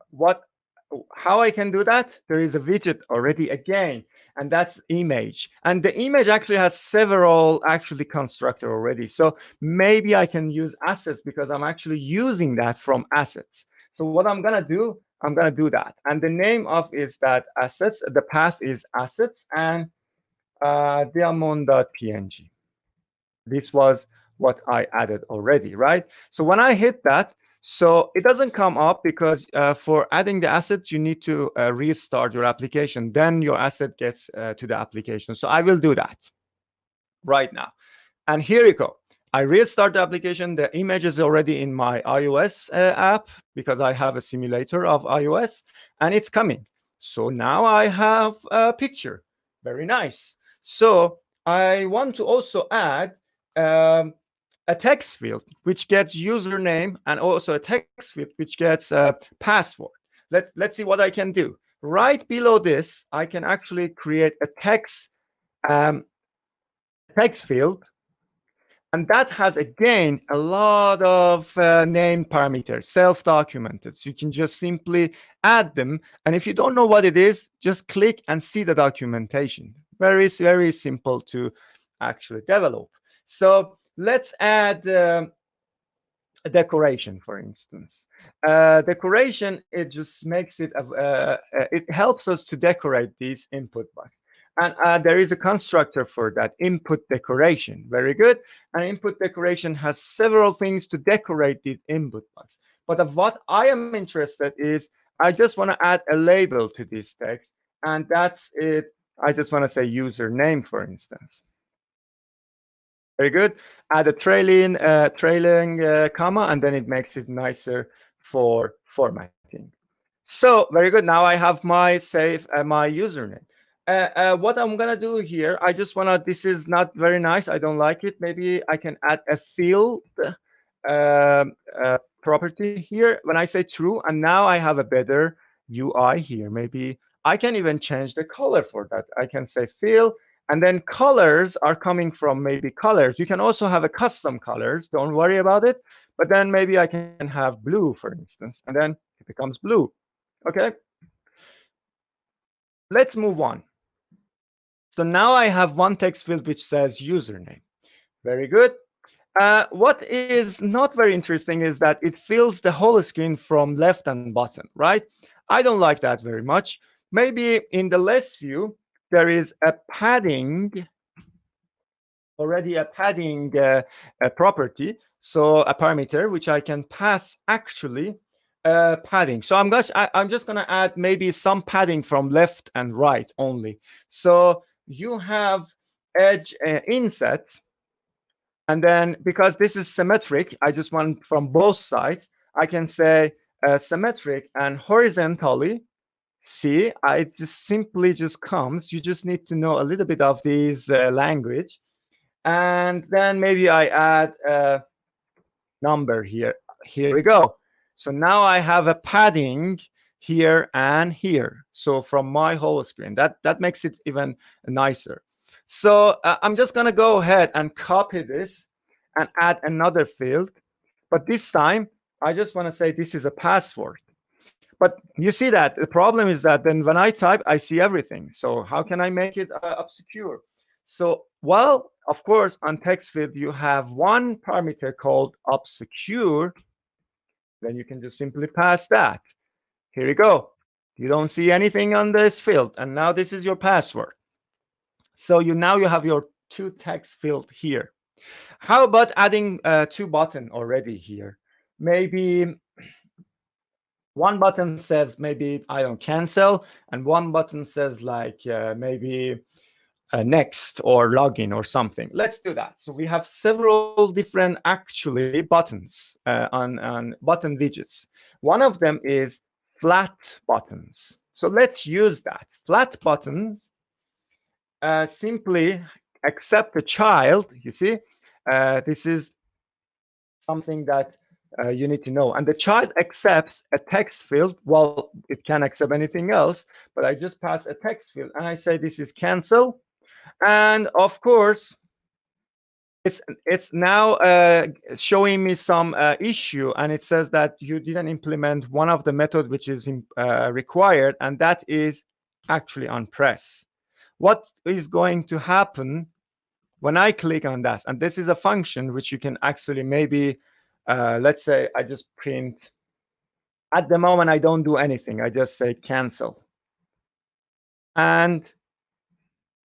how I can do that? There is a widget already again, and that's image. And the image actually has several actually constructor already. So maybe I can use assets because I'm actually using that from assets. So what I'm gonna do, I'm gonna do that. And the name of is that assets, the path is assets and diamond.png. This was what I added already, right? So when I hit that, so it doesn't come up because for adding the assets, you need to restart your application. Then your asset gets to the application. So I will do that right now. And here you go. I restart the application. The image is already in my iOS app because I have a simulator of iOS and it's coming. So now I have a picture. Very nice. So I want to also add a text field which gets username and also a text field which gets a password. Let's see what I can do. Right below this, I can actually create a text field. And that has, again, a lot of name parameters, self-documented. So you can just simply add them. And if you don't know what it is, just click and see the documentation. Very, very simple to actually develop. So let's add a decoration, for instance. Decoration, it just makes it, it helps us to decorate these input box. And there is a constructor for that, input decoration. Very good. And input decoration has several things to decorate the input box. But of what I am interested is, I just want to add a label to this text. And that's it. I just want to say username, for instance. Very good. Add a trailing comma, and then it makes it nicer for formatting. So very good. Now I have my my username. What I'm gonna do here, I just wanna. This is not very nice. I don't like it. Maybe I can add a field property here when I say true, and now I have a better UI here. Maybe I can even change the color for that. I can say fill. And then colors are coming from maybe colors. You can also have a custom colors. Don't worry about it. But then maybe I can have blue, for instance, and then it becomes blue. Okay. Let's move on. So now I have one text field which says username. Very good. What is not very interesting is that it fills the whole screen from left and bottom, right? I don't like that very much. Maybe in the list view, there is a padding already a padding a property, so a parameter which I can pass actually padding. So I'm just gonna add maybe some padding from left and right only. So you have edge inset, and then because this is symmetric, I just want from both sides. I can say symmetric and horizontally. See, it just simply just comes. You just need to know a little bit of this language. And then maybe I add a number here. Here we go. So now I have a padding here and here. So from my whole screen, that makes it even nicer. So I'm just going to go ahead and copy this and add another field. But this time, I just want to say this is a password. But you see that the problem is that then when I type, I see everything. So how can I make it obscure? So, well, of course, on text field, you have one parameter called obscure. Then you can just simply pass that. Here you go. You don't see anything on this field. And now this is your password. So now you have your two text field here. How about adding two button already here? Maybe one button says maybe I don't cancel, and one button says like maybe next or login or something. Let's do that. So we have several different actually buttons on button widgets. One of them is flat buttons. So let's use that. Flat buttons simply accept a child. You see, this is something that you need to know. And the child accepts a text field. Well, it can accept anything else, but I just pass a text field and I say this is cancel. And of course, it's now showing me some issue, and it says that you didn't implement one of the method which is required, and that is actually Unpress. What is going to happen when I click on that? And this is a function which you can actually maybe, let's say I just print. At the moment, I don't do anything. I just say cancel. And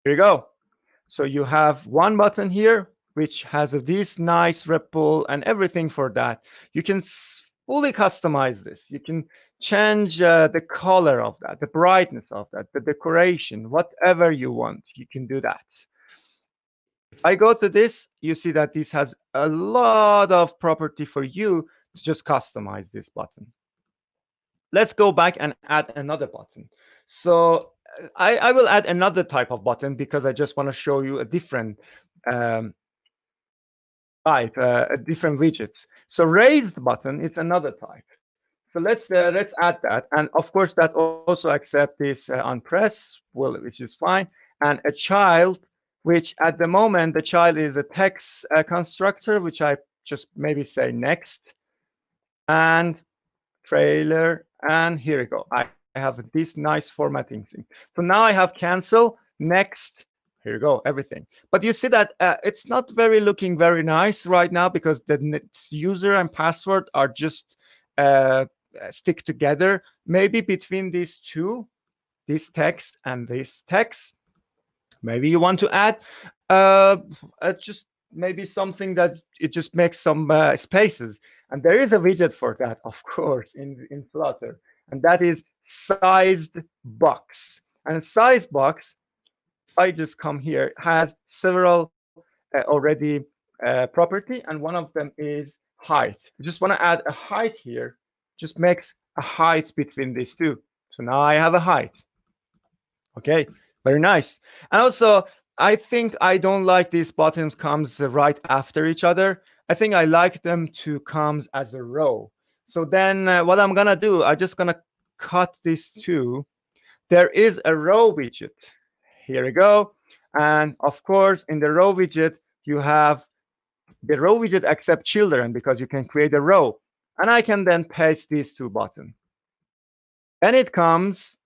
here you go. So you have one button here, which has this nice ripple and everything for that. You can fully customize this. You can change the color of that, the brightness of that, the decoration, whatever you want. You can do that. If I go to this, you see that this has a lot of property for you to just customize this button. Let's go back and add another button. So I will add another type of button because I just want to show you a different type, different widgets. So raised button is another type. So let's add that, and of course that also accepts this Unpress, well, which is fine, and a child, which at the moment the child is a text constructor, which I just maybe say next, and trailer, and here we go. I have this nice formatting thing. So now I have cancel, next, here you go, everything. But you see that it's not looking very nice right now because the user and password are just stick together. Maybe between these two, this text and this text, maybe you want to add just maybe something that it just makes some spaces. And there is a widget for that, of course, in Flutter, and that is sized box. And size box, if I just come here, has several already property, and one of them is height. I just want to add a height here, just makes a height between these two. So now I have a height. Okay, very nice. And also, I think I don't like these buttons comes right after each other. I think I like them to come as a row. So then what I'm gonna do, I'm just gonna cut these two. There is a row widget. Here we go. And of course, in the row widget, you have the row widget accept children because you can create a row. And I can then paste these two buttons. And it comes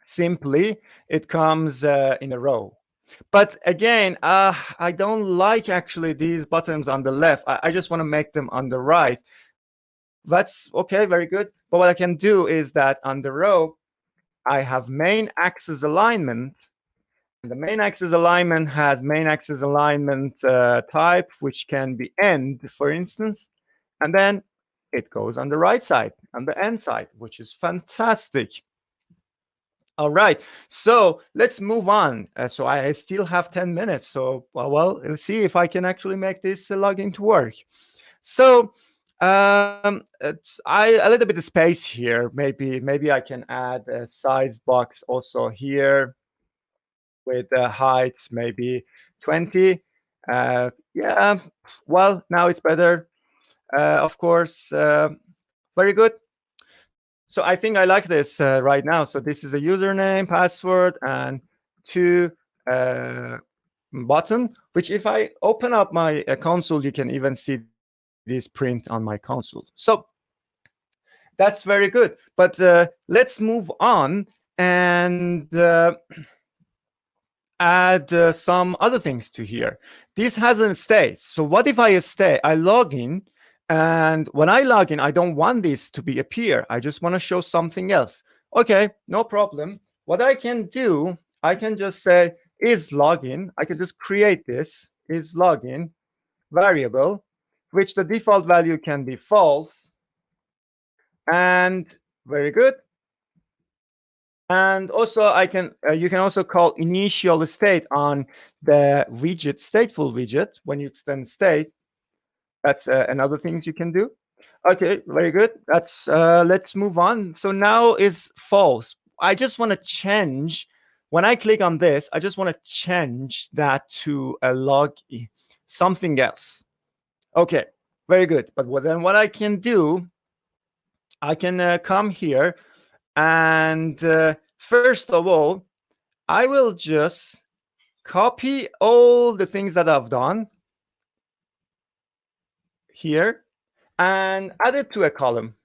simply, it comes in a row. But again, I don't like actually these buttons on the left. I just want to make them on the right. That's okay, very good. But what I can do is that on the row, I have main axis alignment. And the main axis alignment has main axis alignment type, which can be end, for instance. And then it goes on the right side, on the end side, which is fantastic. All right, so let's move on. So I still have 10 minutes. So, well, let's see if I can actually make this login to work. So a little bit of space here. Maybe I can add a size box also here with the height, maybe 20. Yeah, well, now it's better. Of course, very good. So I think I like this right now. So this is a username, password, and two button, which if I open up my console, you can even see this print on my console. So that's very good. But let's move on and add some other things to here. This has a state. So what if I log in, and when I log in, I don't want this to be appear. I just want to show something else. Okay, no problem. What I can do, I can just say is login. I can just create this is login variable, which the default value can be false. And very good. And also I can you can also call initial state on the widget, stateful widget. When you extend state, that's another thing you can do. Okay, very good. That's let's move on. So now is false. I just want to change when I click on this, I just want to change that to a log something else. Okay, very good. But then what I can do, I can come here and first of all, I will just copy all the things that I've done here and add it to a column.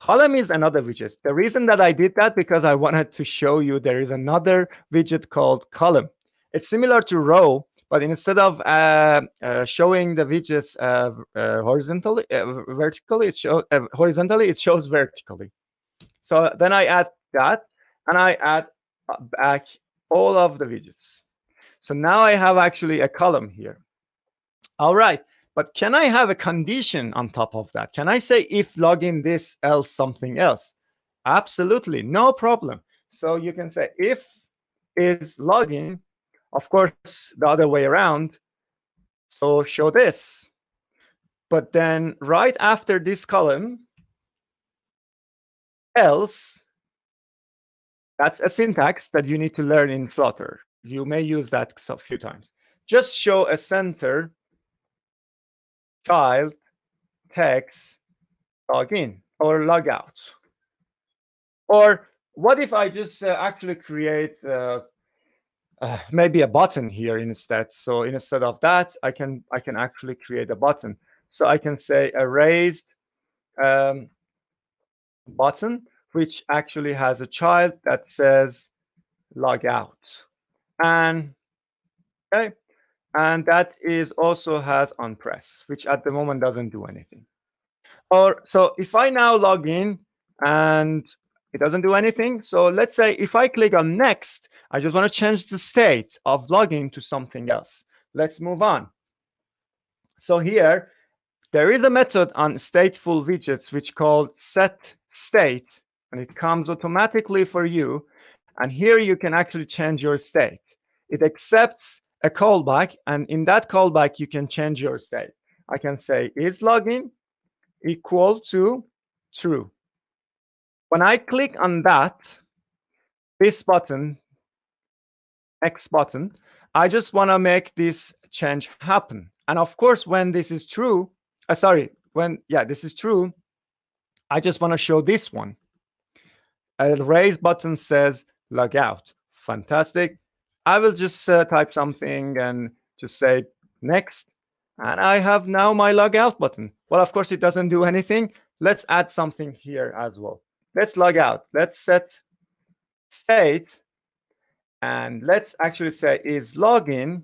Column is another widget. The reason that I did that because I wanted to show you there is another widget called column. It's similar to row, but instead of showing the widgets horizontally, vertically, horizontally, it shows vertically. So then I add that, and I add back all of the widgets. So now I have actually a column here. All right, but can I have a condition on top of that? Can I say if login this, else something else? Absolutely, no problem. So you can say if is login, of course, the other way around. So show this. But then right after this column, else, that's a syntax that you need to learn in Flutter. You may use that a few times. Just show a center child text login or logout. Or what if I just actually create maybe a button here instead? So instead of that, I can actually create a button. So I can say a raised button, which actually has a child that says log out. And okay, and that is also has Unpress, which at the moment doesn't do anything. Or so if I now log in and it doesn't do anything. So let's say if I click on next, I just want to change the state of login to something else. Let's move on. So here, there is a method on stateful widgets which called set state, and it comes automatically for you. And here you can actually change your state. It accepts a callback, and in that callback, you can change your state. I can say is login equal to true. When I click on that, this button, X button, I just want to make this change happen. And of course, when this is true, this is true, I just want to show this one. A raise button says log out. Fantastic. I will just type something and just say next. And I have now my log out button. Well, of course, it doesn't do anything. Let's add something here as well. Let's log out. Let's set state. And let's actually say is login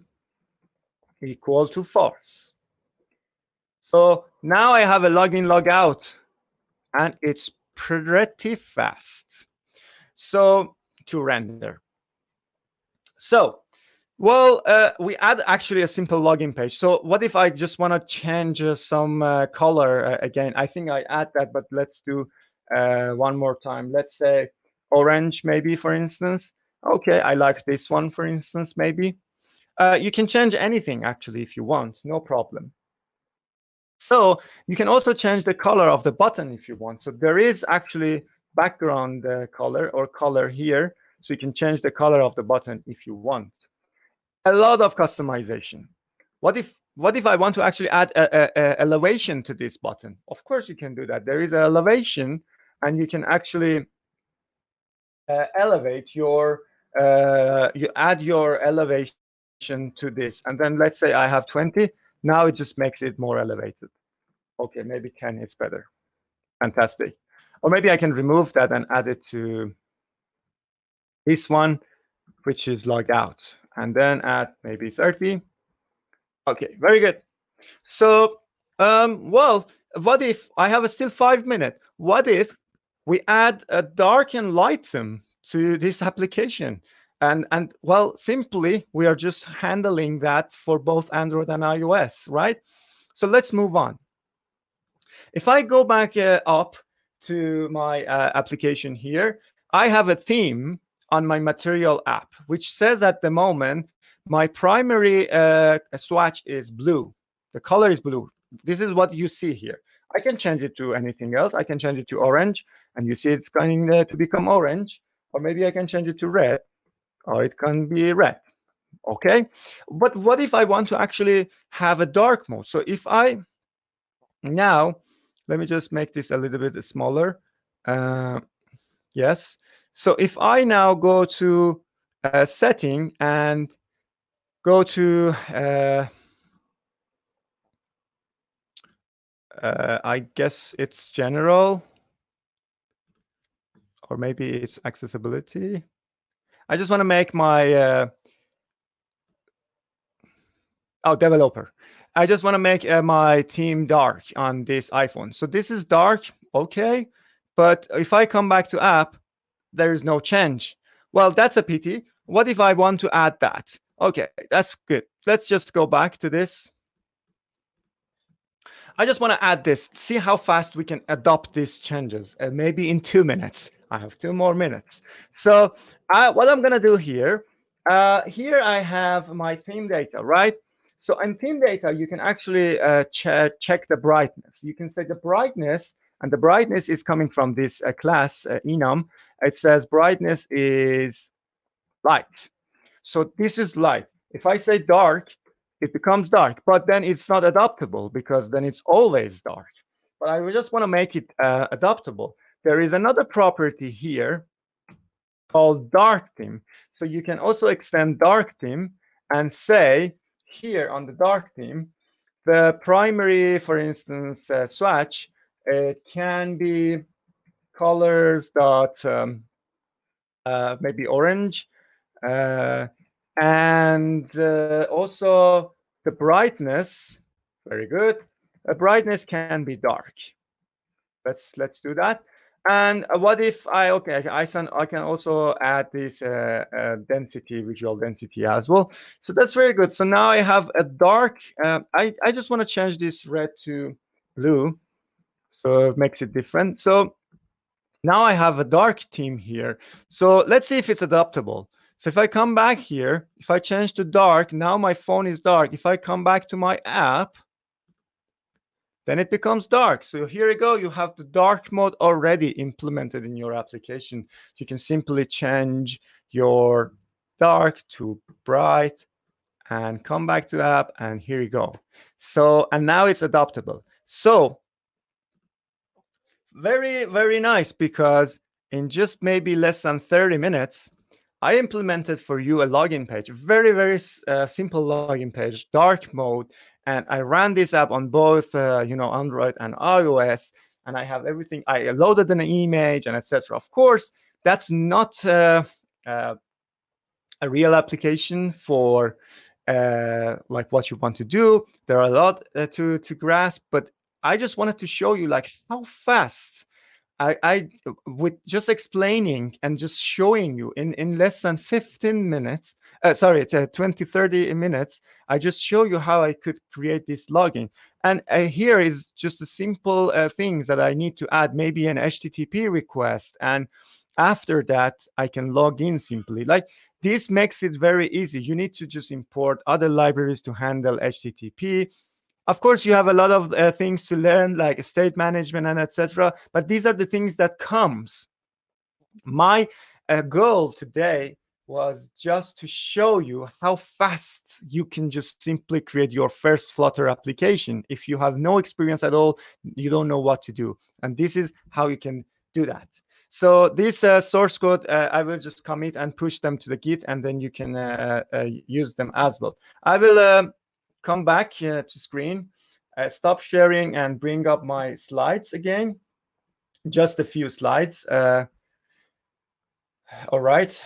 equal to false. So now I have a login log out, and it's pretty fast. So to render. So, well, we add actually a simple login page. So what if I just want to change some color again? I think I add that, but let's do one more time. Let's say orange, maybe, for instance. Okay, I like this one, for instance, maybe. You can change anything, actually, if you want, no problem. So you can also change the color of the button if you want. So there is actually background color or color here. So you can change the color of the button if you want. A lot of customization. What if I want to actually add a elevation to this button? Of course you can do that. There is an elevation, and you can actually elevate your you add your elevation to this, and then let's say I have 20. Now it just makes it more elevated. Okay, maybe 10 is better. Fantastic. Or maybe I can remove that and add it to this one, which is log out, and then add maybe 30. Okay, very good. So, well, what if I have still 5 minutes? What if we add a dark and light theme to this application? And well, simply, we are just handling that for both Android and iOS, right? So let's move on. If I go back up to my application here, I have a theme on my material app, which says at the moment, my primary swatch is blue. The color is blue. This is what you see here. I can change it to anything else. I can change it to orange, and you see it's going to become orange. Or maybe I can change it to red, or it can be red. Okay, but what if I want to actually have a dark mode? So if I now, let me just make this a little bit smaller. Yes. So if I now go to setting and go to I guess it's general, or maybe it's accessibility. I just want to make my developer. I just want to make my theme dark on this iPhone. So this is dark, okay. But if I come back to app, there is no change. Well, that's a pity. What if I want to add that? Okay, that's good. Let's just go back to this. I just want to add this, see how fast we can adopt these changes. Maybe in 2 minutes. I have 2 more minutes. So what I'm going to do here, here I have my theme data, right? So in theme data, you can actually check the brightness. You can say the brightness, and the brightness is coming from this class, enum. It says brightness is light. So this is light. If I say dark, it becomes dark, but then it's not adaptable because then it's always dark. But I just want to make it adaptable. There is another property here called dark theme. So you can also extend dark theme and say here on the dark theme, the primary, for instance, swatch, it can be colors dot maybe orange, and also the brightness. Very good. Brightness can be dark. Let's do that. And what if I can also add this density, visual density as well. So that's very good. So now I have a dark. I just want to change this red to blue, so it makes it different. So now I have a dark theme here. So let's see if it's adaptable. So if I come back here, if I change to dark, now my phone is dark. If I come back to my app, then it becomes dark. So here you go. You have the dark mode already implemented in your application. You can simply change your dark to bright and come back to app, and here you go. So, and now it's adaptable. So very, very nice, because in just maybe less than 30 minutes, I implemented for you a login page, very, very simple login page, dark mode. And I ran this app on both, Android and iOS. And I have everything. I loaded an image and etc. Of course, that's not a real application for like what you want to do. There are a lot to grasp, but I just wanted to show you like how fast I with just explaining and just showing you in less than 15 minutes, sorry, it's 20, 30 minutes, I just show you how I could create this login. And here is just a simple things that I need to add, maybe an HTTP request. And after that, I can log in simply. Like, this makes it very easy. You need to just import other libraries to handle HTTP. Of course, you have a lot of things to learn, like state management and etc. But these are the things that comes. My goal today was just to show you how fast you can just simply create your first Flutter application. If you have no experience at all, you don't know what to do. And this is how you can do that. So this source code, I will just commit and push them to the Git, and then you can use them as well. I will come back to screen, stop sharing, and bring up my slides again. Just a few slides. All right.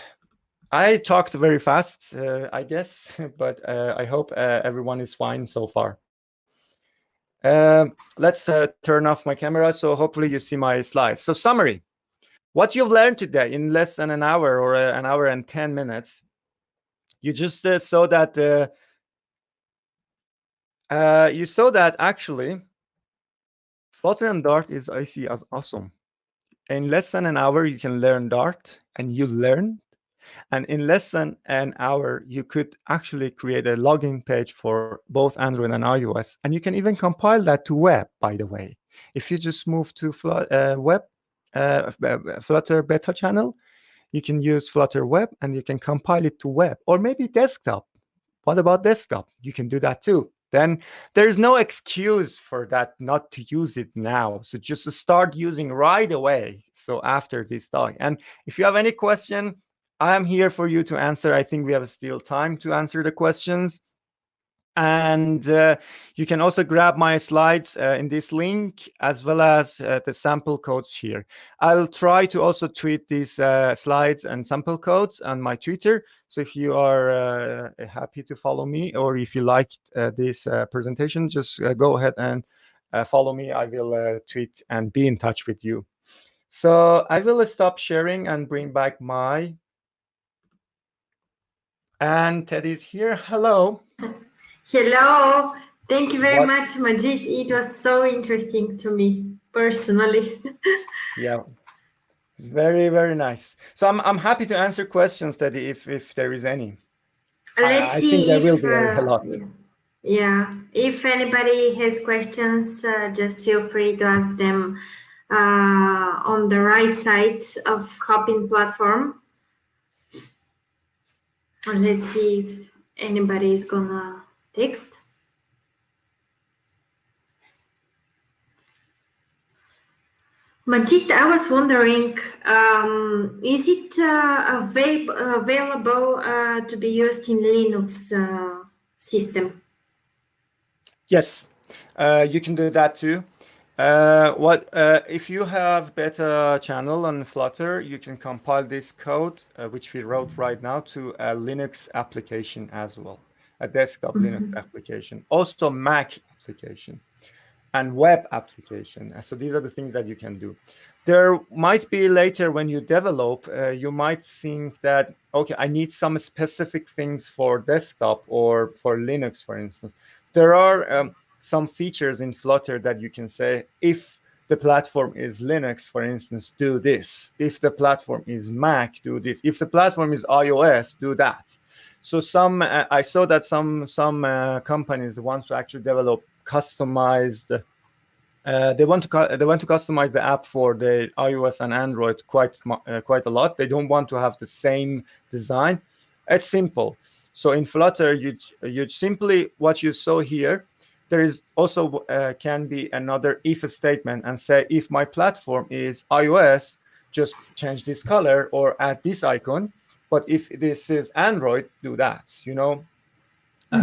I talked very fast, I guess, but I hope everyone is fine so far. Let's turn off my camera, so hopefully you see my slides. So summary, what you've learned today in less than an hour or an hour and 10 minutes, you just saw that actually Flutter and Dart is, I see, as awesome. In less than an hour, you can learn Dart, and you learn. And in less than an hour, you could actually create a login page for both Android and iOS. And you can even compile that to web, by the way. If you just move to web, Flutter beta channel, you can use Flutter Web and you can compile it to web or maybe desktop. What about desktop? You can do that too. Then there's no excuse for that not to use it now. So just start using right away. So after this talk. And if you have any question, I am here for you to answer. I think we have still time to answer the questions. And you can also grab my slides in this link, as well as the sample codes here. I'll try to also tweet these slides and sample codes on my Twitter. So if you are happy to follow me, or if you liked this presentation, just go ahead and follow me. I will tweet and be in touch with you. So I will stop sharing and bring back my... And Teddy's here. Hello. Hello. Thank you very much, Majid. It was so interesting to me personally. Yeah, very, very nice. So I'm happy to answer questions, Teddy, if there is any. Let's see. I think there will be a lot. Yeah, if anybody has questions, just feel free to ask them on the right side of Hopin platform. Let's see if anybody is gonna text. Majid, I was wondering, is it available to be used in Linux system? Yes, you can do that too. If you have beta channel on Flutter, you can compile this code, which we wrote right now, to a Linux application as well, a desktop Linux application, also Mac application, and web application. So these are the things that you can do. There might be later when you develop, you might think that, okay, I need some specific things for desktop or for Linux, for instance. There are some features in Flutter that you can say, if the platform is Linux, for instance, do this. If the platform is Mac, do this. If the platform is iOS, do that. So I saw that some companies want to actually develop customized. They want to customize the app for the iOS and Android quite a lot. They don't want to have the same design. It's simple. So in Flutter, you simply, what you saw here, there is also can be another if statement and say, if my platform is iOS, just change this color or add this icon. But if this is Android, do that, you know.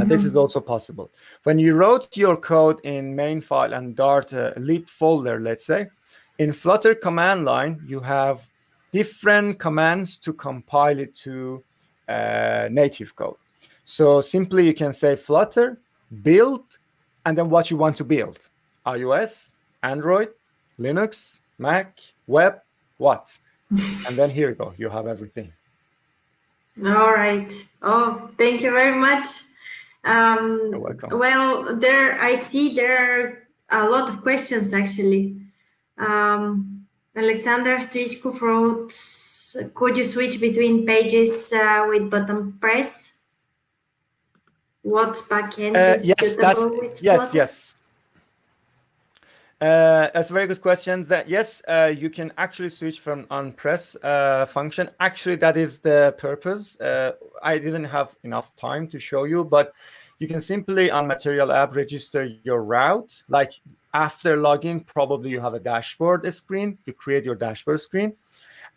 This is also possible. When you wrote your code in main file and Dart lib folder, let's say, in Flutter command line, you have different commands to compile it to native code. So simply you can say Flutter build, and then what you want to build: iOS, Android, Linux, Mac, web, what? And then here you go, you have everything. All right. Oh, thank you very much. You're welcome. Well, I see there are a lot of questions actually. Alexander Strichkov wrote, could you switch between pages with button press? What backend is suitable with Flutter? Yes. That's a very good question. Yes, you can actually switch from Unpress function. Actually, that is the purpose. I didn't have enough time to show you, but you can simply on Material app register your route. Like after login, probably you have a dashboard screen. You create your dashboard screen,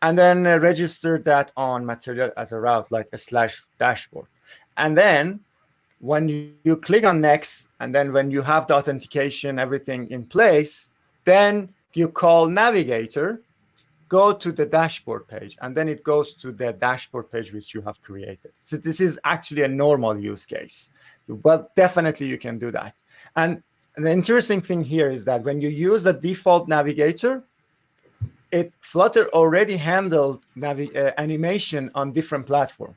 and then register that on Material as a route, like a /dashboard. And then when you click on next, and then when you have the authentication, everything in place, then you call navigator, go to the dashboard page, and then it goes to the dashboard page which you have created. So this is actually a normal use case, but definitely you can do that. And the interesting thing here is that when you use a default navigator, Flutter already handled animation on different platforms.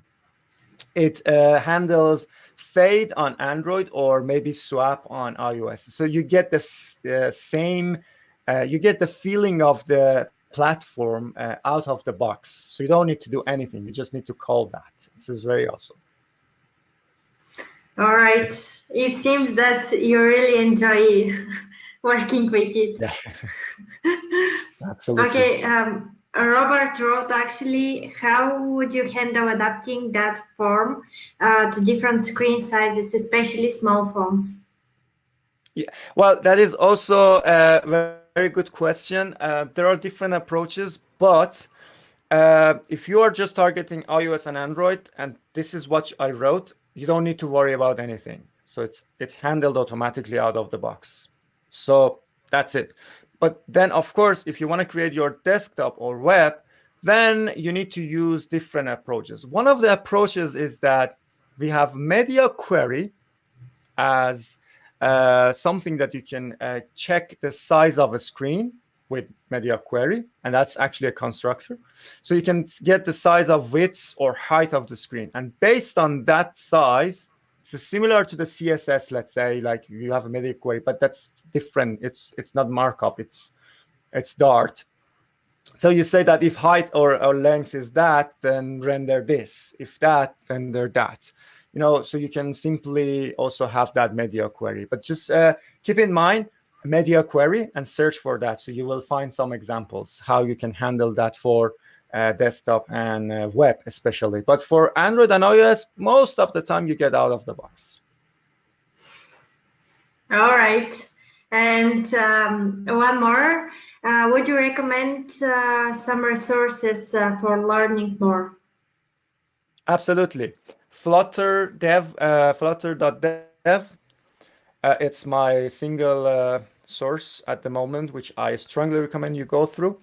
It handles fade on Android or maybe swap on iOS. So you get the same, you get the feeling of the platform out of the box. So you don't need to do anything. You just need to call that. This is very awesome. All right. It seems that you really enjoy working with it. Yeah. Absolutely. Okay. Robert wrote actually, how would you handle adapting that form to different screen sizes, especially small phones? Yeah, well, that is also a very good question. There are different approaches, but if you are just targeting iOS and Android, and this is what I wrote, you don't need to worry about anything. So it's handled automatically out of the box. So that's it. But then, of course, if you want to create your desktop or web, then you need to use different approaches. One of the approaches is that we have media query as something that you can check the size of a screen with media query, and that's actually a constructor. So you can get the size of width or height of the screen, and based on that size, it's similar to the CSS. Let's say like you have a media query, but that's different. It's not markup. It's Dart. So you say that if height or length is that, then render this. If that, render that. So you can simply also have that media query. But just keep in mind media query and search for that. So you will find some examples how you can handle that for desktop and web especially. But for Android and iOS, most of the time you get out of the box. All right. And one more. Would you recommend some resources for learning more? Absolutely. Flutter.dev. It's my single source at the moment, which I strongly recommend you go through.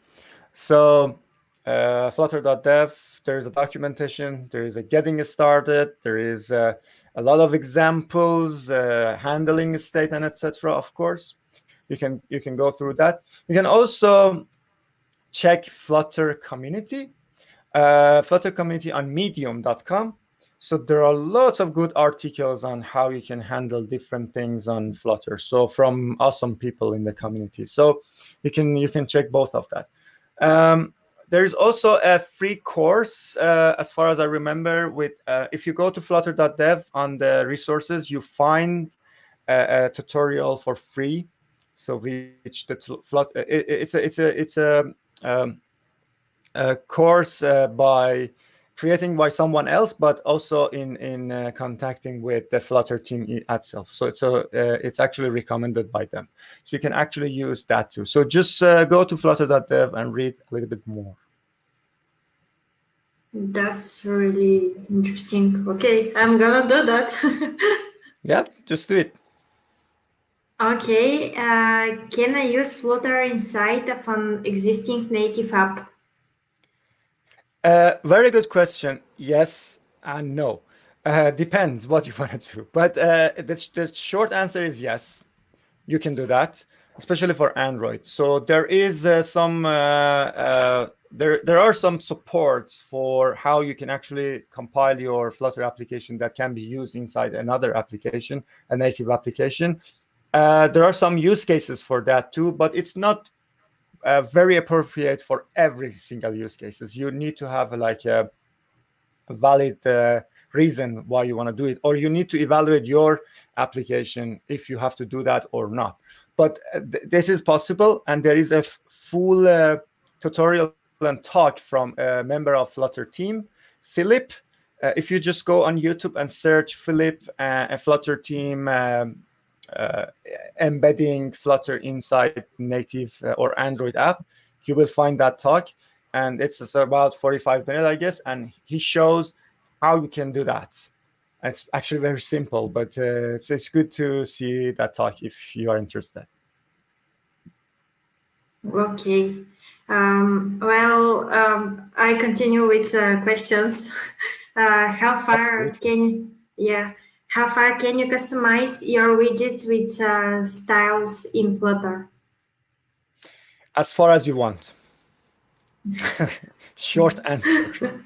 So Flutter.dev, there is a documentation, there is a getting started, there is a lot of examples, handling state and etc. Of course, you can go through that. You can also check Flutter community. Flutter community on medium.com. So there are lots of good articles on how you can handle different things on Flutter. So from awesome people in the community. So you can check both of that. There is also a free course, as far as I remember. With if you go to flutter.dev on the resources, you find a tutorial for free. So which it's a course by someone else, but also in contacting with the Flutter team itself. So it's actually recommended by them. So you can actually use that too. So just go to flutter.dev and read a little bit more. That's really interesting. Okay, I'm gonna do that. Yeah, just do it. Okay, can I use Flutter inside of an existing native app? Very good question. Yes and no. Depends what you want to do. But the short answer is yes, you can do that, especially for Android. So there is there are some supports for how you can actually compile your Flutter application that can be used inside another application, a native application. There are some use cases for that too, but it's not very appropriate for every single use cases. You need to have like a valid reason why you want to do it, or you need to evaluate your application if you have to do that or not. But this is possible, and there is a full tutorial and talk from a member of Flutter team, Philip. If you just go on YouTube and search Philip, a Flutter team embedding Flutter inside native or Android app, you will find that talk, and it's about 45 minutes, I guess, and he shows how you can do that. It's actually very simple, but it's good to see that talk if you are interested. Okay. I continue with questions. How far can you customize your widgets with styles in Flutter? As far as you want. Short answer.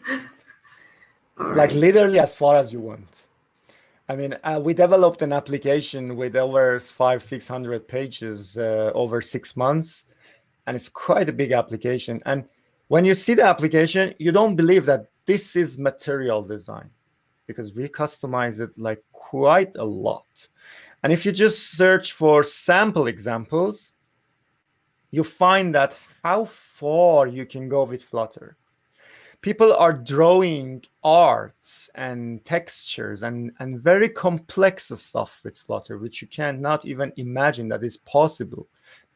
Like literally as far as you want. I mean, we developed an application with over 500-600 pages over 6 months, and it's quite a big application. And when you see the application, you don't believe that this is material design, because we customize it like quite a lot. And if you just search for sample examples, you find that how far you can go with Flutter. People are drawing arts and textures and very complex stuff with Flutter, which you cannot even imagine that is possible,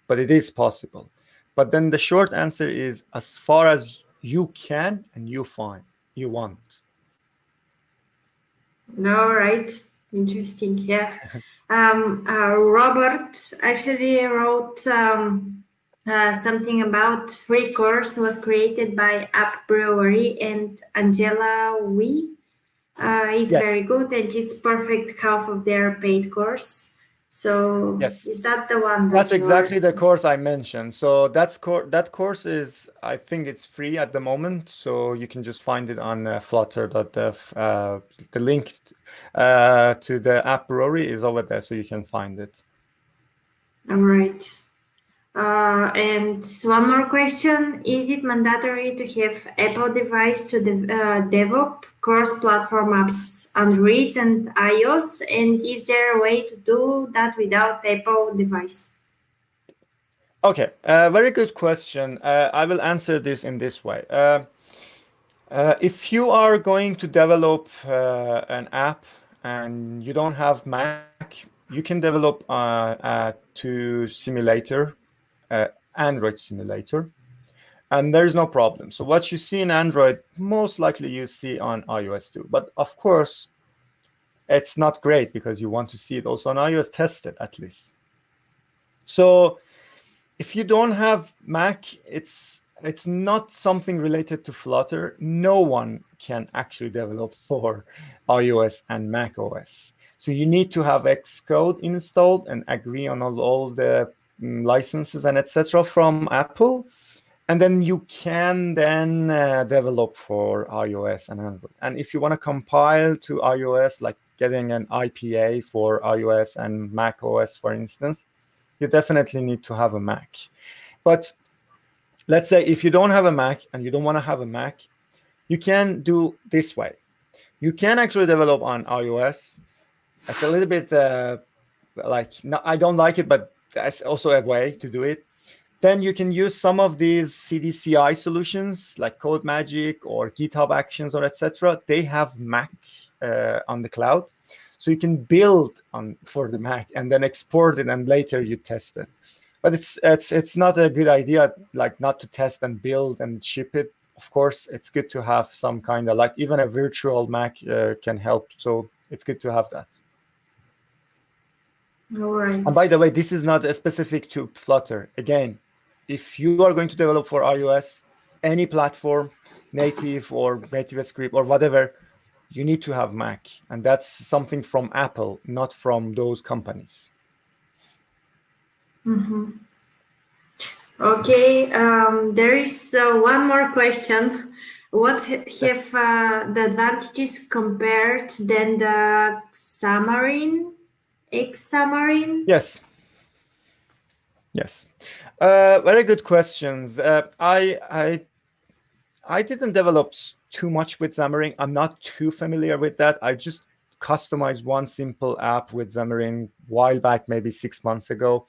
but it is possible. But then the short answer is as far as you can and you want. All right, interesting. Yeah. Robert actually wrote something about free course was created by App Brewery, and Angela Wee is very good, and it's perfect half of their paid course. So Yes. is that the one That's that exactly the course I mentioned. So that course is, I think it's free at the moment. So you can just find it on flutter.dev. The link to the app brewery is over there, so you can find it. All right. And one more question. Is it mandatory to have Apple device to develop cross-platform apps, Android and iOS? And is there a way to do that without Apple device? Okay, very good question. I will answer this in this way. If you are going to develop an app and you don't have Mac, you can develop to simulator, Android simulator, and there is no problem. So what you see in Android, most likely you see on iOS too. But of course, it's not great because you want to see it also on iOS, test it at least. So if you don't have Mac, it's not something related to Flutter. No one can actually develop for iOS and Mac OS. So you need to have Xcode installed and agree on all the licenses and etc. from Apple. And then you can then develop for iOS and Android. And if you want to compile to iOS, like getting an IPA for iOS and Mac OS, for instance, you definitely need to have a Mac. But let's say if you don't have a Mac and you don't want to have a Mac, you can do this way. You can actually develop on iOS. It's a little bit no, I don't like it, but that's also a way to do it. Then you can use some of these CDCI solutions like CodeMagic or GitHub Actions or etc. They have Mac on the cloud. So you can build for the Mac and then export it, and later you test it. But it's not a good idea, like, not to test and build and ship it. Of course, it's good to have some kind of, like, even a virtual Mac can help. So it's good to have that. All right. And by the way, this is not specific to Flutter. Again, if you are going to develop for iOS, any platform, native or native script or whatever, you need to have Mac. And that's something from Apple, not from those companies. Mm-hmm. Okay, there is one more question. What have the advantages compared than the Xamarin? Yes. Yes. Very good questions. I didn't develop too much with Xamarin. I'm not too familiar with that. I just customized one simple app with Xamarin a while back, maybe 6 months ago.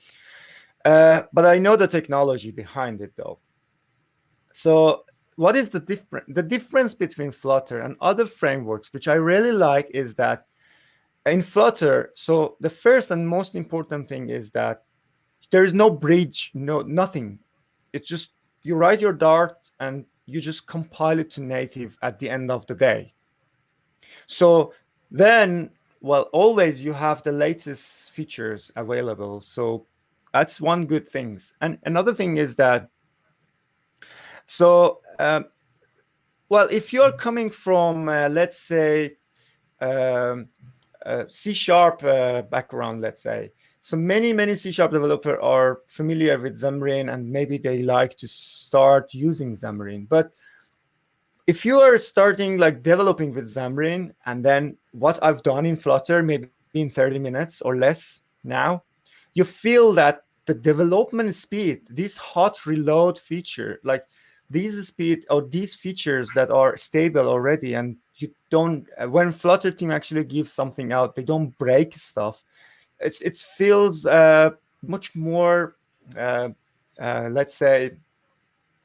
But I know the technology behind it, though. So what is the difference? The difference between Flutter and other frameworks, which I really like, is that in Flutter, so the first and most important thing is that there is no bridge, nothing. It's just you write your Dart and you just compile it to native at the end of the day. So then, well, always you have the latest features available. So that's one good thing. And another thing is that, so, well, if you're coming from, let's say, C# background, let's say, so many C# developers are familiar with Xamarin and maybe they like to start using Xamarin. But if you are starting like developing with Xamarin, and then what I've done in Flutter, maybe in 30 minutes or less now, you feel that the development speed, this hot reload feature, like these speed or these features that are stable already, and you don't, when Flutter team actually gives something out, they don't break stuff. It feels much more, let's say,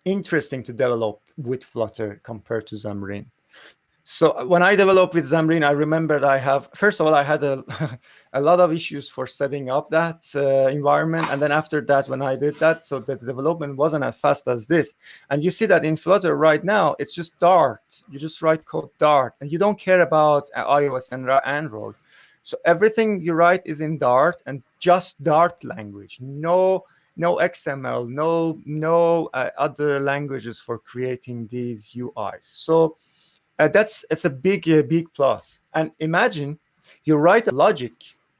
interesting to develop with Flutter compared to Xamarin. So when I developed with Xamarin, I remembered first of all, I had a, a lot of issues for setting up that environment. And then after that, when I did that, so the development wasn't as fast as this. And you see that in Flutter right now, it's just Dart. You just write code Dart, and you don't care about iOS and Android. So everything you write is in Dart and just Dart language. No XML, no other languages for creating these UIs. So it's a big plus. And imagine you write a logic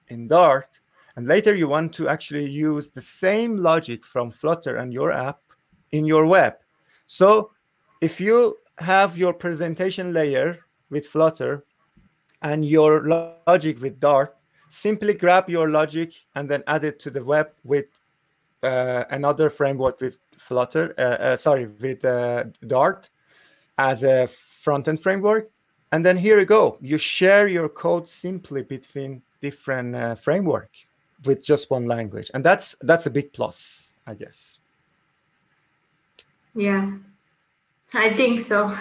in Dart, and later you want to actually use the same logic from Flutter and your app in your web. So if you have your presentation layer with Flutter and your logic with Dart, simply grab your logic and then add it to the web with another framework with Flutter, with Dart as a front-end framework. And then here you go. You share your code simply between different framework with just one language. And that's a big plus, I guess. Yeah, I think so.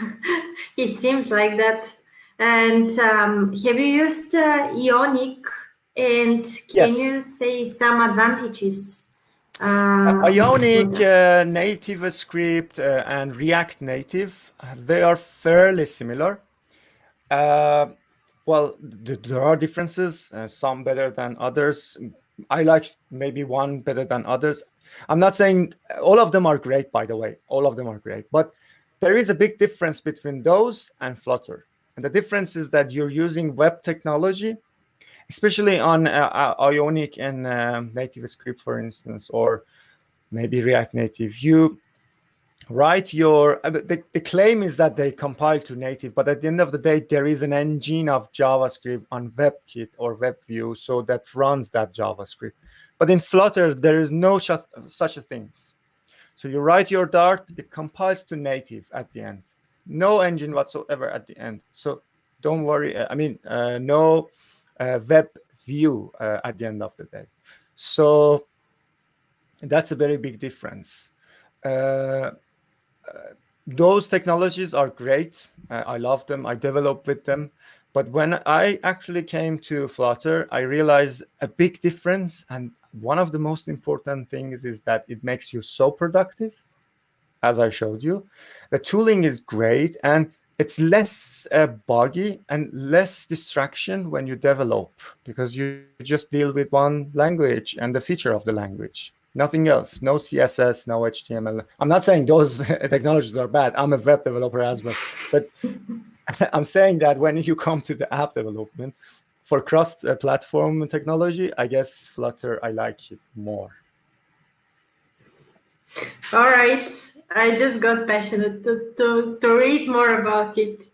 It seems like that. And have you used Ionic? And can you say some advantages? Ionic, native script, and React Native, they are fairly similar. Well, there are differences, some better than others. I like maybe one better than others. I'm not saying all of them are great, by the way. All of them are great. But there is a big difference between those and Flutter. And the difference is that you're using web technology, especially on Ionic and native script, for instance, or maybe React Native. You write your, the claim is that they compile to native, but at the end of the day, there is an engine of JavaScript on WebKit or WebView, so that runs that JavaScript. But in Flutter, there is no such a thing. So you write your Dart, it compiles to native at the end. No engine whatsoever at the end. So don't worry. No WebView at the end of the day. So that's a very big difference. Those technologies are great. I love them. I develop with them. But when I actually came to Flutter, I realized a big difference. And one of the most important things is that it makes you so productive, as I showed you. The tooling is great, and it's less buggy and less distraction when you develop, because you just deal with one language and the feature of the language. Nothing else, no CSS, no HTML. I'm not saying those technologies are bad. I'm a web developer as well. But I'm saying that when you come to the app development, for cross-platform technology, I guess Flutter, I like it more. All right. I just got passionate to read more about it.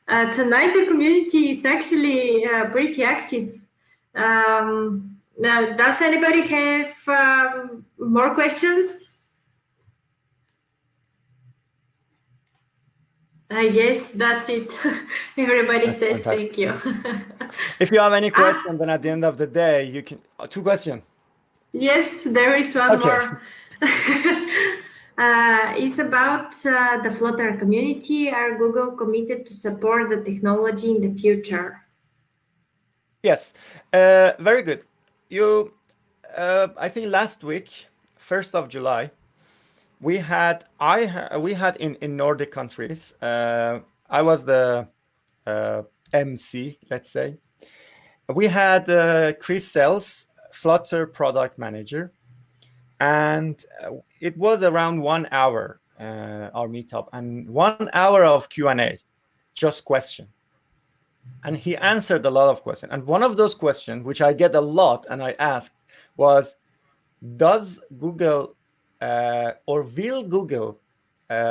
Tonight, the community is actually pretty active. Now, does anybody have more questions? I guess that's it. Everybody says fantastic. Thank you. If you have any questions, then at the end of the day, you can... 2 questions. Yes, there is one more. It's about the Flutter community. Are Google committed to support the technology in the future? Yes, very good. I think last week, 1st of July, we had in Nordic countries. I was the MC, let's say. We had Chris Sells, Flutter product manager, and it was around 1 hour our meetup, and 1 hour of Q&A, just question. And he answered a lot of questions. And one of those questions, which I get a lot and I asked, was, does Google or will Google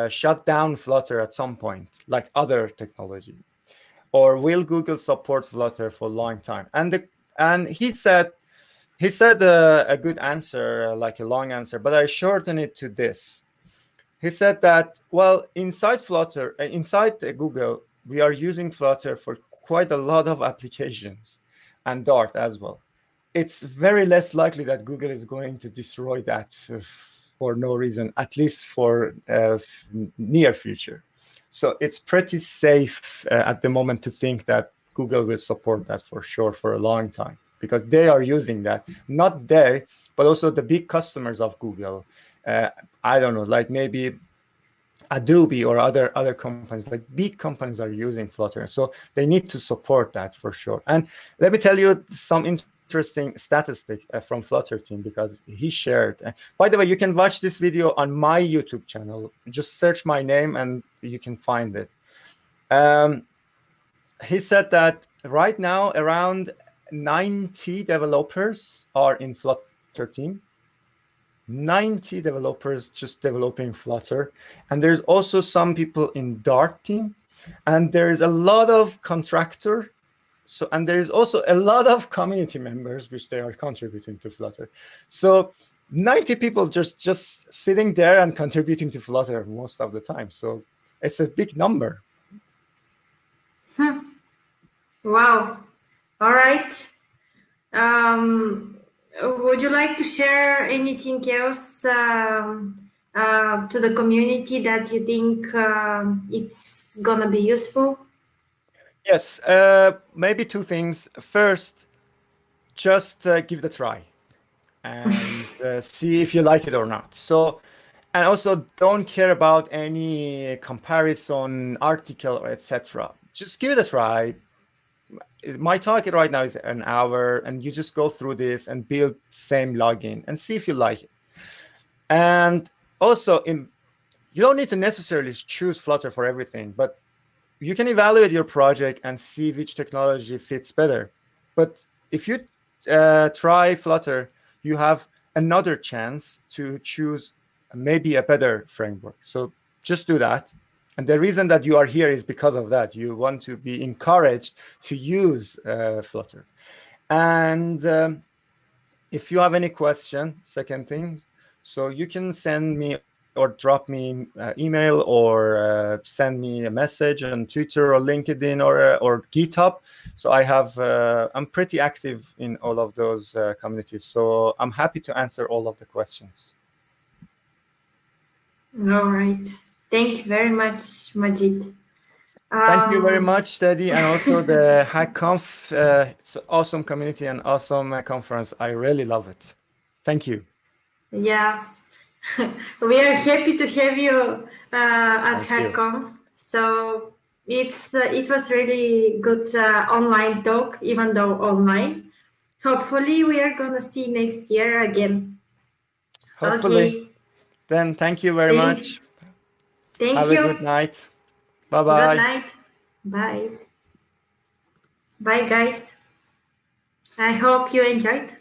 shut down Flutter at some point, like other technology? Or will Google support Flutter for a long time? And he said a good answer, like a long answer, but I shorten it to this. He said that, well, inside Flutter, inside Google, we are using Flutter for quite a lot of applications, and Dart as well. it's very less likely that Google is going to destroy that for no reason, at least for near future. So it's pretty safe at the moment to think that Google will support that for sure for a long time, because they are using that, not they, but also the big customers of Google. I don't know, like maybe Adobe or other companies, like big companies are using Flutter. So they need to support that for sure. And let me tell you some interesting statistic from Flutter team, because he shared. By the way, you can watch this video on my YouTube channel. Just search my name and you can find it. He said that right now around 90 developers are in Flutter team. 90 developers just developing Flutter. And there's also some people in Dart team. And there's a lot of contractor. So, and there's also a lot of community members which they are contributing to Flutter. So 90 people just sitting there and contributing to Flutter most of the time. So it's a big number. Wow. All right. Would you like to share anything else to the community that you think it's gonna be useful? Yes, maybe two things. First, just give it a try and see if you like it or not. So, and also don't care about any comparison article or etc. Just give it a try. My target right now is an hour, and you just go through this and build same login and see if you like it. And also, you don't need to necessarily choose Flutter for everything, but you can evaluate your project and see which technology fits better. But if you try Flutter, you have another chance to choose maybe a better framework. So just do that. And the reason that you are here is because of that. You want to be encouraged to use Flutter. And if you have any question, second thing, so you can send me or drop me email or send me a message on Twitter or LinkedIn or GitHub. So I have, I'm pretty active in all of those communities. So I'm happy to answer all of the questions. All right. Thank you very much, Majid. Thank you very much, Teddy, and also the HackConf. It's an awesome community and awesome conference. I really love it. Thank you. Yeah, we are happy to have you at HackConf. So it was really good online talk, even though online. Hopefully, we are gonna see next year again. Hopefully. Okay. Then thank you very much. Thank Have you. a good night. Bye-bye. Good night. Bye. Bye, guys. I hope you enjoyed.